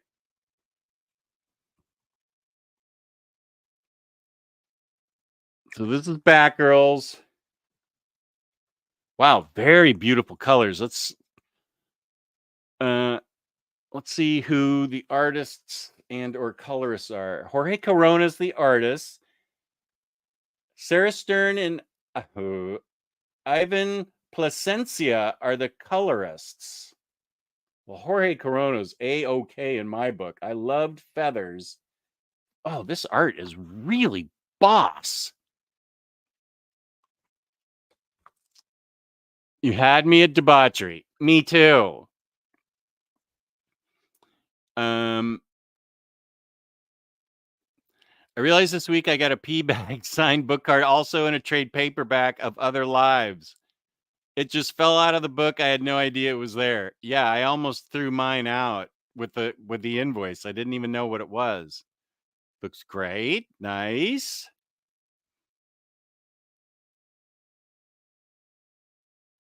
So this is Batgirls. Wow, very beautiful colors. Let's see who the artists and or colorists are. Jorge Corona's the artist. Sarah Stern and Ivan Placencia are the colorists. Well, Jorge Corona's A-OK in my book. I loved Feathers. Oh, this art is really boss. You had me at debauchery. Me too. I realized this week I got a pee bag signed book card, also in a trade paperback of Other Lives. It just fell out of the book. I had no idea it was there. Yeah, I almost threw mine out with the invoice. I didn't even know what it was. Looks great. Nice.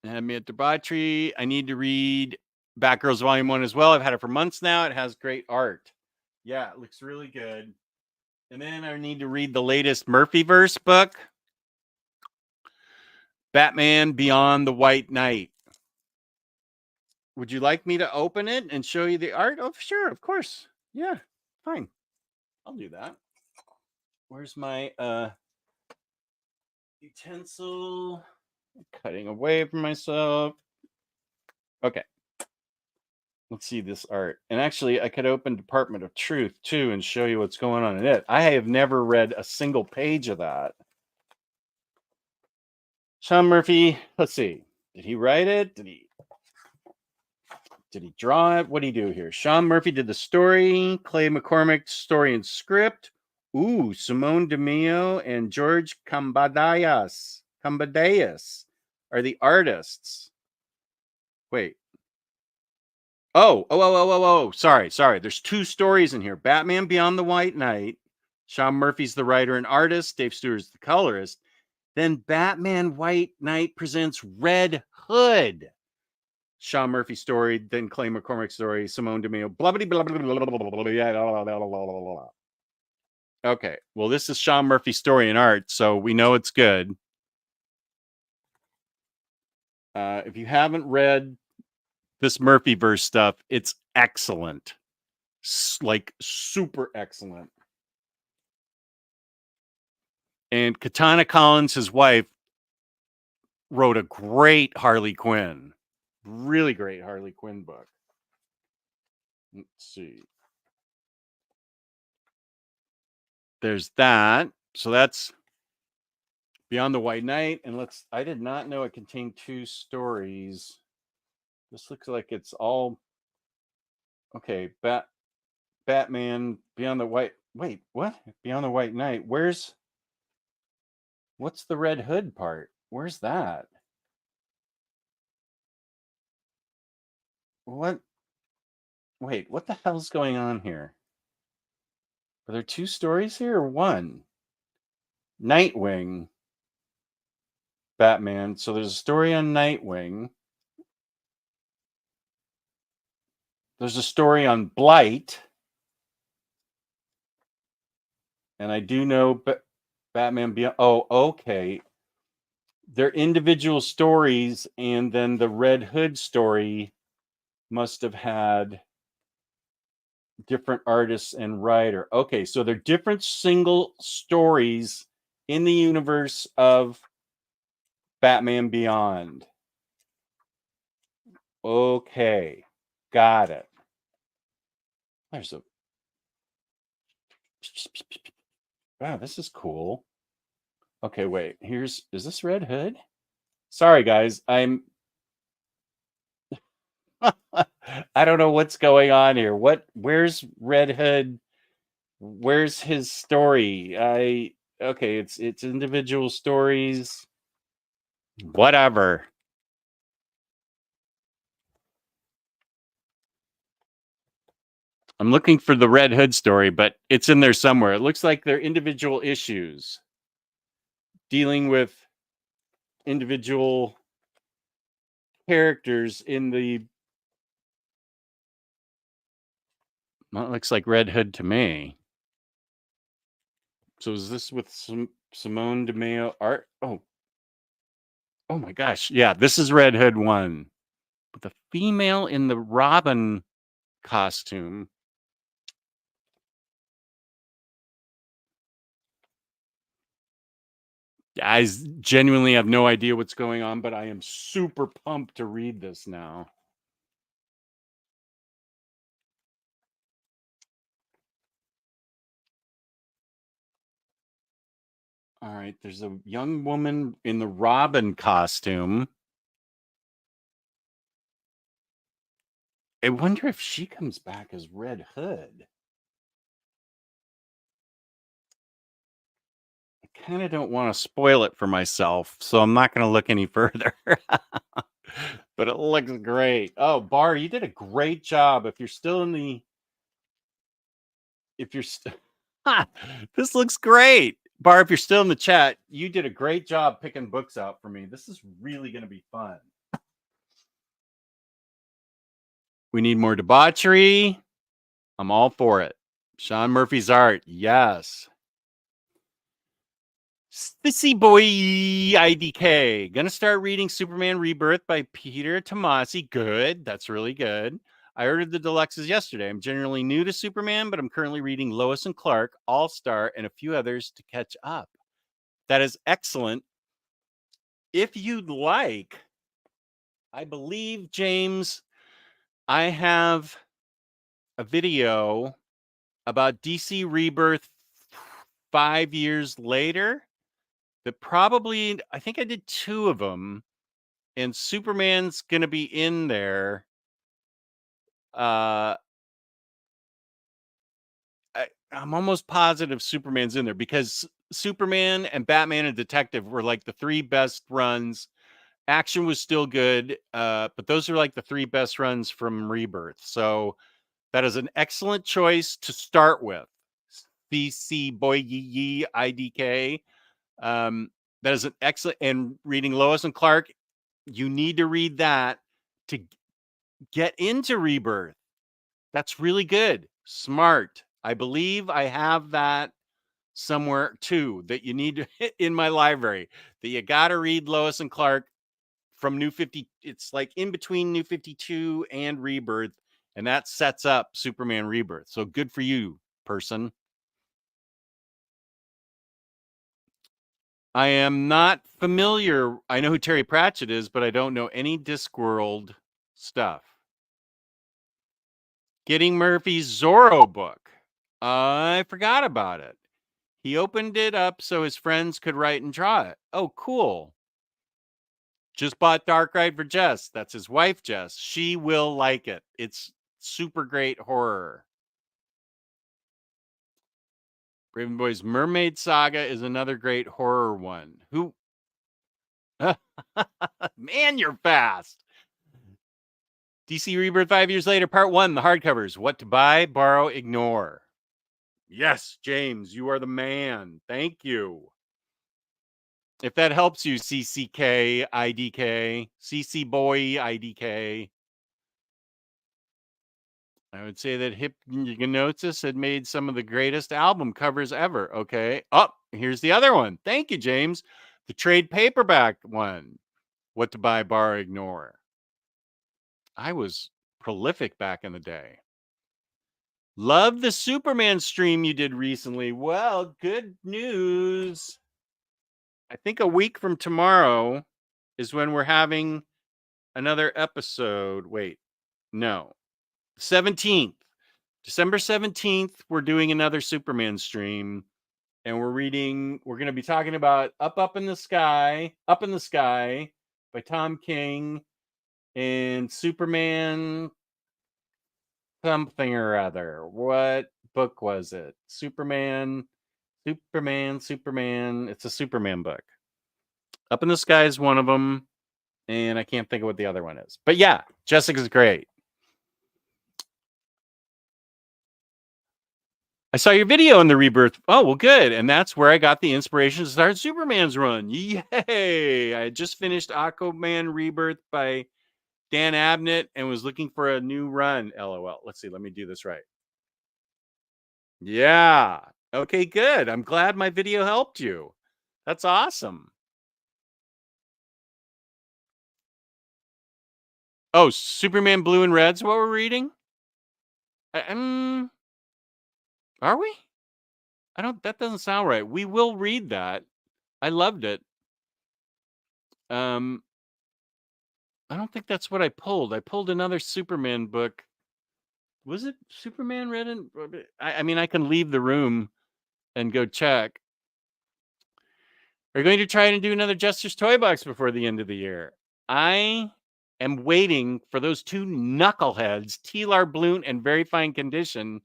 Had me at debauchery. I need to read Batgirls Volume 1 as well. I've had it for months now. It has great art. Yeah, it looks really good. And then I need to read the latest Murphyverse book, Batman Beyond the White Knight. Would you like me to open it and show you the art? Oh, sure, of course. Yeah, fine. I'll do that. Where's my utensil? I'm cutting away from myself. Okay. Let's see this art. And actually, I could open Department of Truth too and show you what's going on in it. I have never read a single page of that. Sean Murphy, let's see. Did he write it? Did he draw it? What did he do here? Sean Murphy did the story. Clay McCormick, story and script. Ooh, Simone DeMeo and George Cambadayas are the artists. Wait. Oh. Sorry. There's two stories in here. Batman Beyond the White Knight. Sean Murphy's the writer and artist. Dave Stewart's the colorist. Then Batman White Knight presents Red Hood. Sean Murphy story, then Clay McCormick story, Simone DeMeo, blah, blah, blah, blah, blah, blah, blah, blah. Okay, well, this is Sean Murphy's story and art, so we know it's good. If you haven't read this Murphyverse stuff, it's excellent. Like, super excellent. And Katana Collins, his wife, wrote a great Harley Quinn. Really great Harley Quinn book. Let's see. There's that. So that's Beyond the White Knight. And I did not know it contained two stories. This looks like it's all okay. Batman Beyond the White. Wait, what? Beyond the White Knight. What's the Red Hood part? Where's that? What? Wait, what the hell's going on here? Are there two stories here or one? Nightwing, Batman. So there's a story on Nightwing. There's a story on Blight. And I do know Batman Beyond. Oh, okay. They're individual stories, and then the Red Hood story must have had different artists and writer. Okay, so they're different single stories in the universe of Batman Beyond. Okay, got it. There's a... Wow, this is cool. Okay, wait. Is this Red Hood? Sorry, guys. I don't know what's going on here. Where's Red Hood? Where's his story? Okay, it's individual stories. Whatever. I'm looking for the Red Hood story, but it's in there somewhere. It looks like they're individual issues dealing with individual characters in the... Well, it looks like Red Hood to me. So is this with Simone DeMeo art? Oh my gosh. Yeah, this is Red Hood 1. With the female in the Robin costume. I genuinely have no idea what's going on, but I am super pumped to read this now. All right, there's a young woman in the Robin costume. I wonder if she comes back as Red Hood. I kind of don't want to spoil it for myself, so I'm not going to look any further. But it looks great. Oh, Bar, you did a great job. If you're still in the... If you're... This looks great. Bar, if you're still in the chat, you did a great job picking books out for me. This is really going to be fun. We need more debauchery. I'm all for it. Sean Murphy's art. Yes. Sissy Boy IDK. Gonna start reading Superman Rebirth by Peter Tomasi. Good. That's really good. I ordered the deluxes yesterday. I'm generally new to Superman, but I'm currently reading Lois and Clark, All Star, and a few others to catch up. That is excellent. If you'd like, I believe, James, I have a video about DC Rebirth 5 years later. That probably, I think I did 2 of them, and Superman's going to be in there. I'm almost positive Superman's in there because Superman and Batman and Detective were like the 3 best runs. Action was still good, but those are like the 3 best runs from Rebirth. So that is an excellent choice to start with. CC Boy Yee IDK. That is an excellent, and reading Lois and Clark, you need to read that to get into Rebirth. That's really good. Smart. I believe I have that somewhere too, that you need to hit in my library, that you got to read Lois and Clark from New 50. It's like in between New 52 and Rebirth, and that sets up Superman Rebirth. So good for you, person. I am not familiar. I know who Terry Pratchett is, but I don't know any Discworld stuff. Getting Murphy's Zorro book. I forgot about it. He opened it up so his friends could write and draw it. Oh, cool. Just bought Dark Ride for Jess. That's his wife, Jess. She will like it. It's super great horror. Raven Boy's Mermaid Saga is another great horror one. Who? Man, you're fast. DC Rebirth 5 years later, part 1, the hardcovers. What to buy, borrow, ignore. Yes, James, you are the man. Thank you. If that helps you, CCK, IDK, CC Boy, IDK. I would say that Hypnosis had made some of the greatest album covers ever. Okay. Oh, here's the other one. Thank you, James. The trade paperback one. What to buy, borrow, ignore. I was prolific back in the day. Love the Superman stream you did recently. Well, good news. I think a week from tomorrow is when we're having another episode. Wait, no. 17th. December 17th, we're doing another Superman stream. And we're going to be talking about Up in the Sky by Tom King and Superman something or other. What book was it? Superman. It's a Superman book. Up in the Sky is one of them, and I can't think of what the other one is. But yeah, Jessica's great. I saw your video on the Rebirth. Oh, well, good. And that's where I got the inspiration to start Superman's run. Yay! I just finished Aquaman Rebirth by Dan Abnett and was looking for a new run. LOL. Let's see. Let me do this right. Yeah. Okay, good. I'm glad my video helped you. That's awesome. Oh, Superman Blue and Red's what we're reading? Are we? That doesn't sound right. We will read that. I loved it. I don't think that's what I pulled. I pulled another Superman book. Was it Superman Red and... I mean, I can leave the room and go check. Are you going to try and do another Jester's Toy Box before the end of the year? I am waiting for those two knuckleheads, Telar Blunt and Very Fine Condition,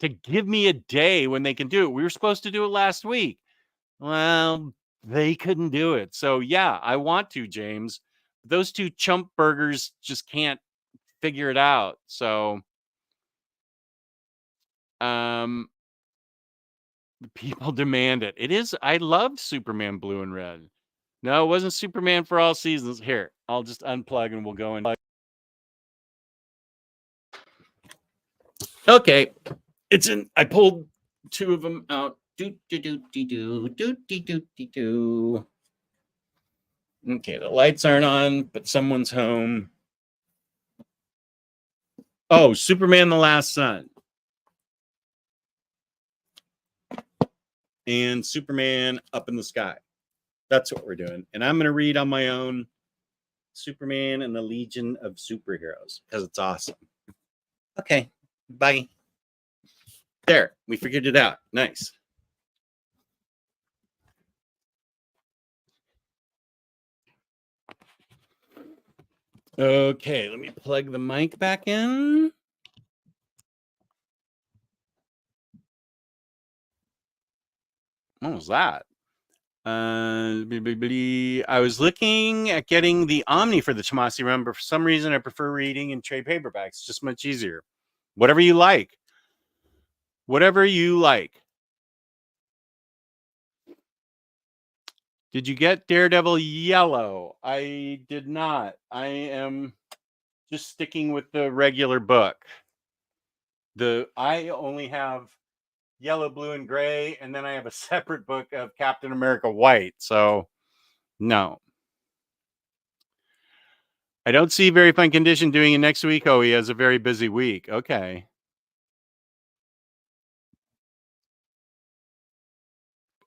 to give me a day when they can do it. We were supposed to do it last week. Well, they couldn't do it. So yeah, I want to, James. Those two chump burgers just can't figure it out. So the people demand it. It is. I loved Superman Blue and Red. No, it wasn't Superman for All Seasons. Here, I'll just unplug and we'll go in. Okay, it's in. I pulled two of them out. Okay, the lights aren't on, but someone's home. Oh, Superman: The Last Sun and Superman Up in the Sky. That's what we're doing. And I'm going to read on my own Superman and the Legion of Superheroes because it's awesome. Okay, bye. There, we figured it out. Nice. Okay, let me plug the mic back in. What was that? I was looking at getting the Omni for the Tomasi run, but for some reason I prefer reading in trade paperbacks. It's just much easier. Whatever you like. Whatever you like. Did you get Daredevil Yellow? I did not. I am just sticking with the regular book. I only have Yellow, Blue, and Gray, and then I have a separate book of Captain America White. So, no. I don't see Very Fine Condition doing it next week. Oh, he has a very busy week. Okay.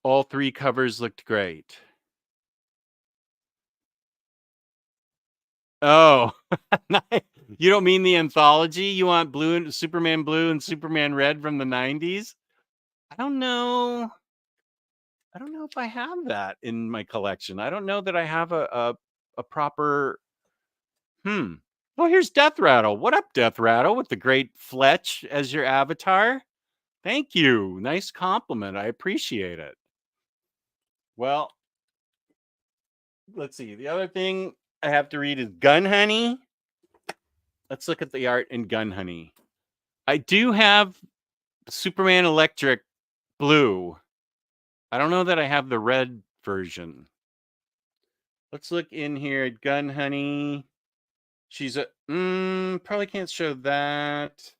All three covers looked great. Oh, you don't mean the anthology? You want Superman Blue and Superman Red from the 90s? I don't know. I don't know if I have that in my collection. I don't know that I have a proper. Well, here's Death Rattle. What up, Death Rattle, with the great Fletch as your avatar? Thank you. Nice compliment. I appreciate it. Well, let's see. The other thing I have to read is Gun Honey. Let's look at the art in Gun Honey. I do have Superman Electric Blue. I don't know that I have the red version. Let's look in here at Gun Honey. She's a probably can't show that.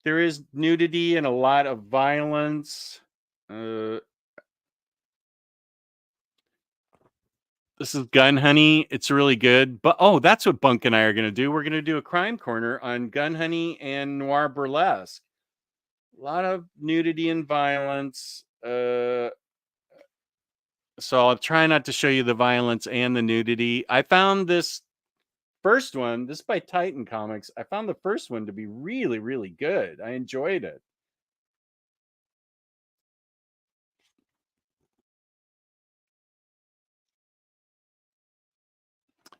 There is nudity and a lot of violence. This is Gun Honey. It's really good. But oh, that's what Bunk and I are going to do. We're going to do a crime corner on Gun Honey and Noir Burlesque. A lot of nudity and violence. So I'll try not to show you the violence and the nudity. I found this first one, this is by Titan Comics. I found the first one to be really, really good. I enjoyed it.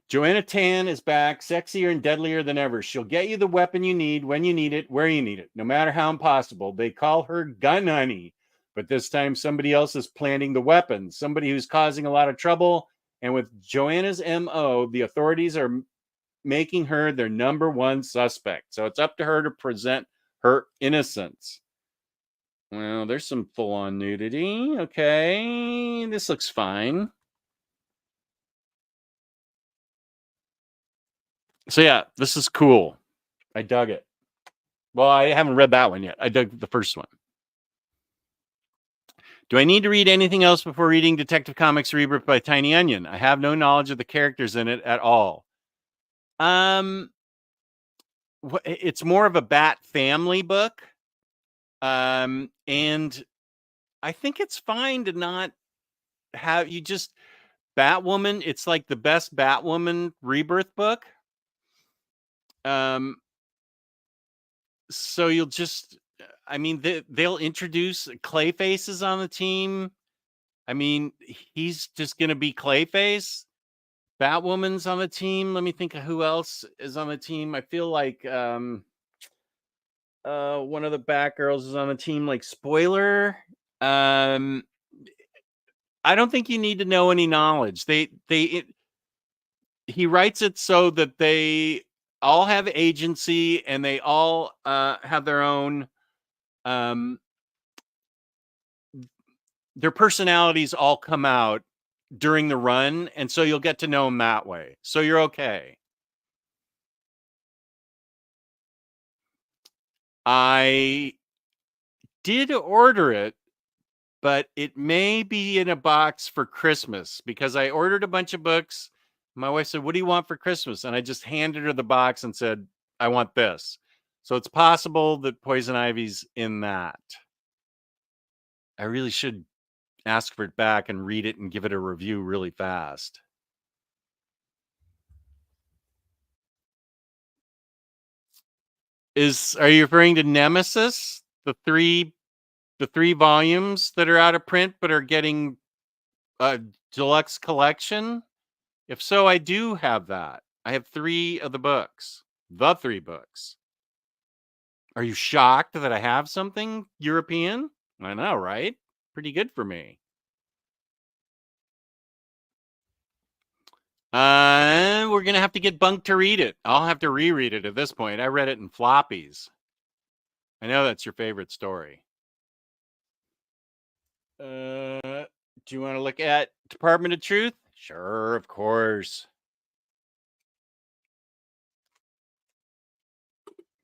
Joanna Tan is back, sexier and deadlier than ever. She'll get you the weapon you need, when you need it, where you need it, no matter how impossible. They call her Gun Honey, but this time somebody else is planting the weapon, somebody who's causing a lot of trouble. And with Joanna's MO, the authorities are making her their number one suspect. So it's up to her to present her innocence. Well, there's some full-on nudity. Okay, this looks fine. So yeah, this is cool. I dug it. Well, I haven't read that one yet. I dug the first one. Do I need to read anything else before reading Detective Comics Rebirth by Tiny Onion? I have no knowledge of the characters in it at all. It's more of a Bat family book. And I think it's fine to not have you just Batwoman. It's like the best Batwoman Rebirth book. So you'll just, I mean, they'll introduce Clayfaces on the team. I mean, he's just going to be Clayface. Batwoman's on the team. Let me think of who else is on the team. I feel like one of the Batgirls is on the team. Like, spoiler. I don't think you need to know any knowledge. He writes it so that they all have agency and they all have their own their personalities all come out during the run, and so you'll get to know them that way. So you're okay. I did order it, but it may be in a box for Christmas because I ordered a bunch of books. My wife said, "What do you want for Christmas?" And I just handed her the box and said, "I want this." So it's possible that Poison Ivy's in that. I really should ask for it back and read it and give it a review really fast. Are you referring to Nemesis? The three volumes that are out of print but are getting a deluxe collection? If so, I do have that. I have 3 of the books. The 3 books. Are you shocked that I have something European? I know, right? Pretty good for me. We're going to have to get Bunk to read it. I'll have to reread it at this point. I read it in floppies. I know that's your favorite story. Do you want to look at Department of Truth? Sure, of course.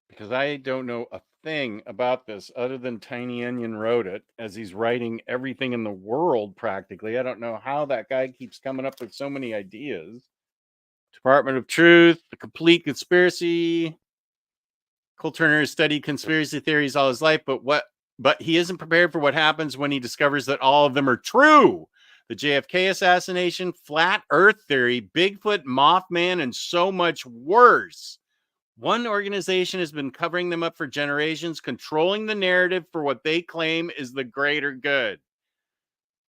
Because I don't know a thing about this other than Tiny Onion wrote it, as he's writing everything in the world practically. I don't know how that guy keeps coming up with so many ideas. Department of Truth, The Complete Conspiracy. Cole Turner has studied conspiracy theories all his life, but he isn't prepared for what happens when he discovers that all of them are true. The JFK assassination, flat earth theory, Bigfoot, Mothman, and so much worse. One organization has been covering them up for generations, controlling the narrative for what they claim is the greater good.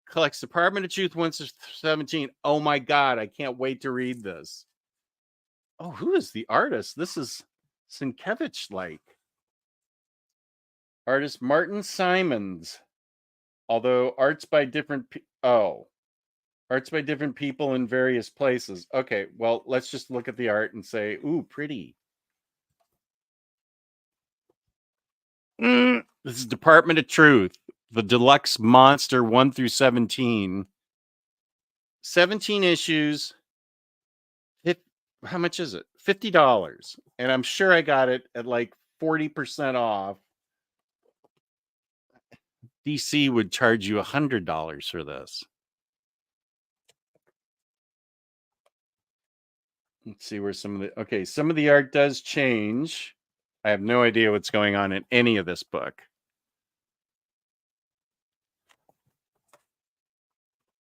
Collects Department of Truth 117. Oh my God, I can't wait to read this. Oh, who is the artist? This is Sienkiewicz-like. Artist Martin Simons. Although arts by different people in various places. Okay, well, let's just look at the art and say, ooh, pretty. This is Department of Truth, the deluxe monster 1 through 17. 17 issues. How much is it? $50. And I'm sure I got it at like 40% off. DC would charge you $100 for this. Let's see where some of the art does change. I have no idea what's going on in any of this book.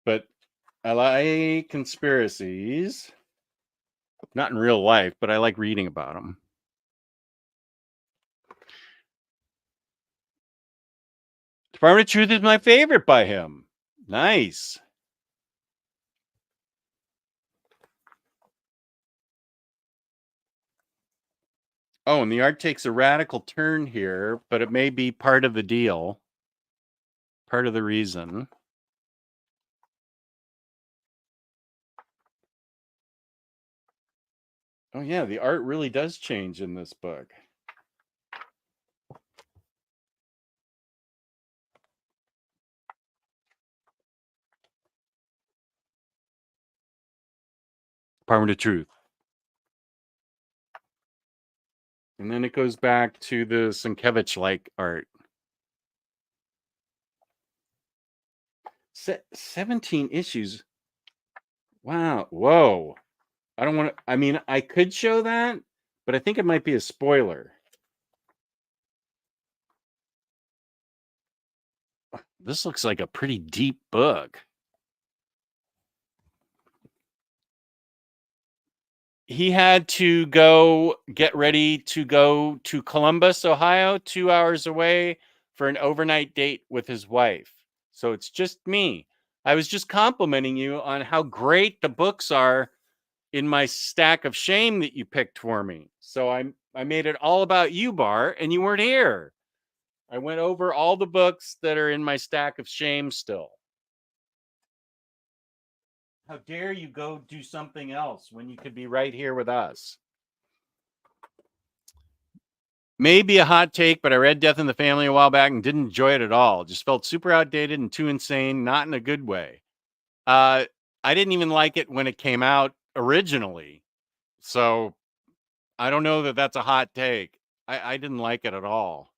But I like conspiracies. Not in real life, but I like reading about them. Department of Truth is my favorite by him. Nice. Oh, and the art takes a radical turn here, but it may be part of the deal. Part of the reason. Oh, yeah, the art really does change in this book. Department of Truth. And then it goes back to the Sienkiewicz-like art. 17 issues. Wow. Whoa. I don't want to. I mean, I could show that, but I think it might be a spoiler. This looks like a pretty deep book. He had to get ready to go to Columbus, Ohio, 2 hours away for an overnight date with his wife. So it's just me. I was just complimenting you on how great the books are in my stack of shame that you picked for me. So I made it all about you, Bar, and you weren't here. I went over all the books that are in my stack of shame still. How dare you go do something else when you could be right here with us? Maybe a hot take, but I read Death in the Family a while back and didn't enjoy it at all. Just felt super outdated and too insane, not in a good way. I didn't even like it when it came out originally. So I don't know that that's a hot take. I didn't like it at all.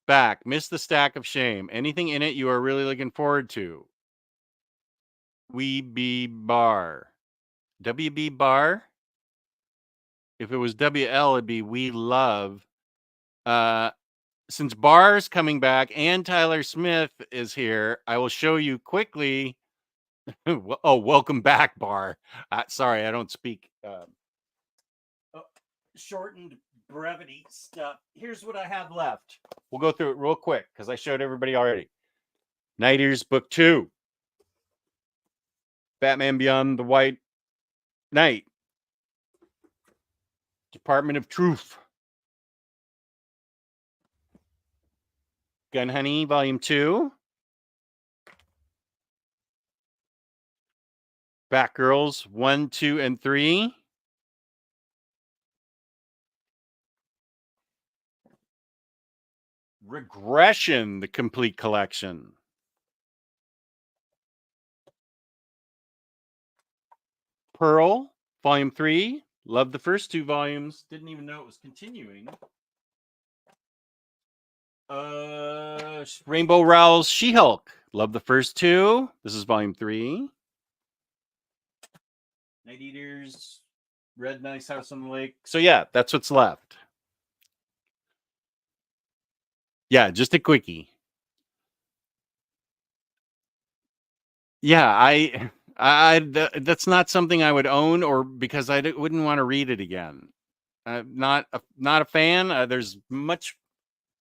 Back, missed the stack of shame. Anything in it you are really looking forward to? We be bar. WB bar? If it was WL, it'd be we love. Since Bar's coming back and Tyler Smith is here, I will show you quickly. Oh, welcome back, Bar. Sorry, I don't speak shortened brevity stuff. Here's what I have left. We'll go through it real quick because I showed everybody already. Night Ears Book 2. Batman Beyond the White Knight. Department of Truth. Gun Honey, Volume 2. Batgirls 1, 2, and 3. Regression, the complete collection. Pearl, Volume 3. Loved the first 2 volumes. Didn't even know it was continuing. Rainbow Rowell's She-Hulk. Love the first 2. This is Volume 3. Night Eaters, Red Nice House on the Lake. So yeah, that's what's left. Yeah, just a quickie. Yeah, that's not something I would own, or because I wouldn't want to read it again. Not a fan. There's much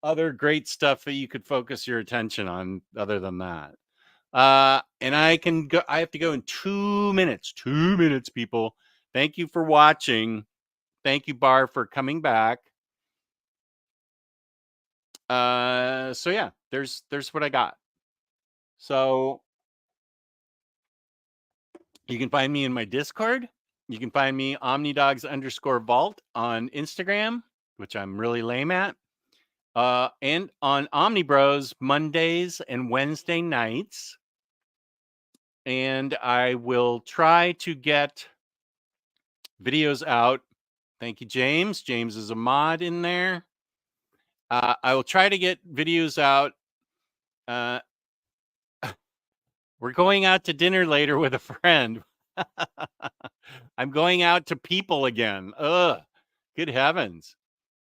other great stuff that you could focus your attention on other than that. And I can go. I have to go in 2 minutes. 2 minutes, people. Thank you for watching. Thank you, Bar, for coming back. So yeah, there's what I got. So you can find me in my Discord. You can find me Omnidogs_vault on Instagram, which I'm really lame at. And on Omnibros Mondays and Wednesday nights. And I will try to get videos out. Thank you, James. James is a mod in there. I will try to get videos out. We're going out to dinner later with a friend. I'm going out to people again. Ugh, good heavens.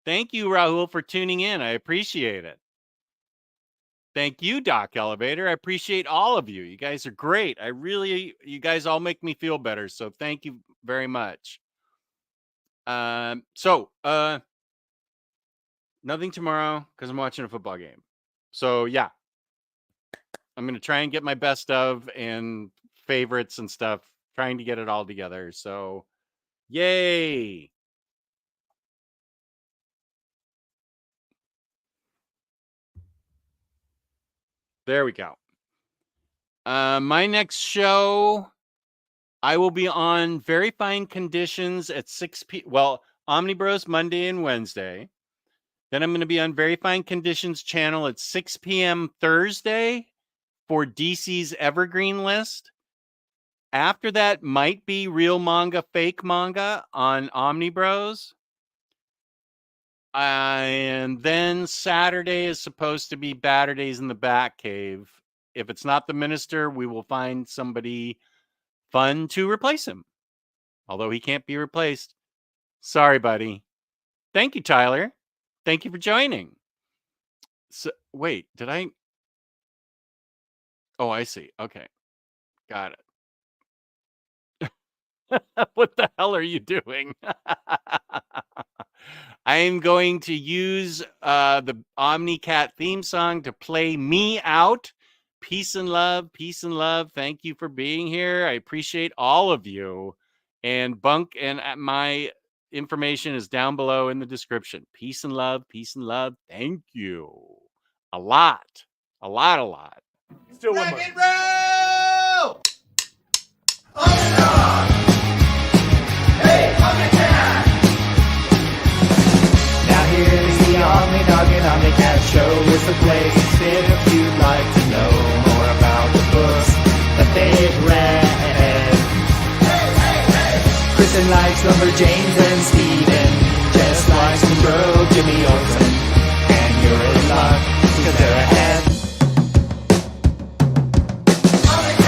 Thank you, Rahul, for tuning in. I appreciate it. Thank you, Doc Elevator. I appreciate all of you. You guys are great. You guys all make me feel better. So thank you very much. Nothing tomorrow because I'm watching a football game. So yeah, I'm going to try and get my best of and favorites and stuff, trying to get it all together. So yay. There we go. My next show, I will be on Very Fine Conditions at 6 p.m. Well, Omnibros Monday and Wednesday. Then I'm going to be on Very Fine Conditions channel at 6 p.m. Thursday for DC's Evergreen list. After that might be Real Manga, Fake Manga on Omnibros. And then Saturday is supposed to be Batterdays in the Batcave. If it's not the minister, we will find somebody fun to replace him. Although he can't be replaced. Sorry, buddy. Thank you, Tyler. Thank you for joining. So, wait, did I? Oh, I see. Okay. Got it. What the hell are you doing? I am going to use the Omnicat theme song to play me out. Peace and love. Peace and love. Thank you for being here. I appreciate all of you. And Bunk and my information is down below in the description. Peace and love. Peace and love. Thank you. A lot. A lot, a lot. Still one more. Rock and roll! Omnidog! Hey, Omnicat! Now here's the Omnidog and Omnicat show. It's the place to sit if you'd like to know more about the books that they've read. Kristen likes Lumberjanes and Steven just likes to grow Jimmy Olsen.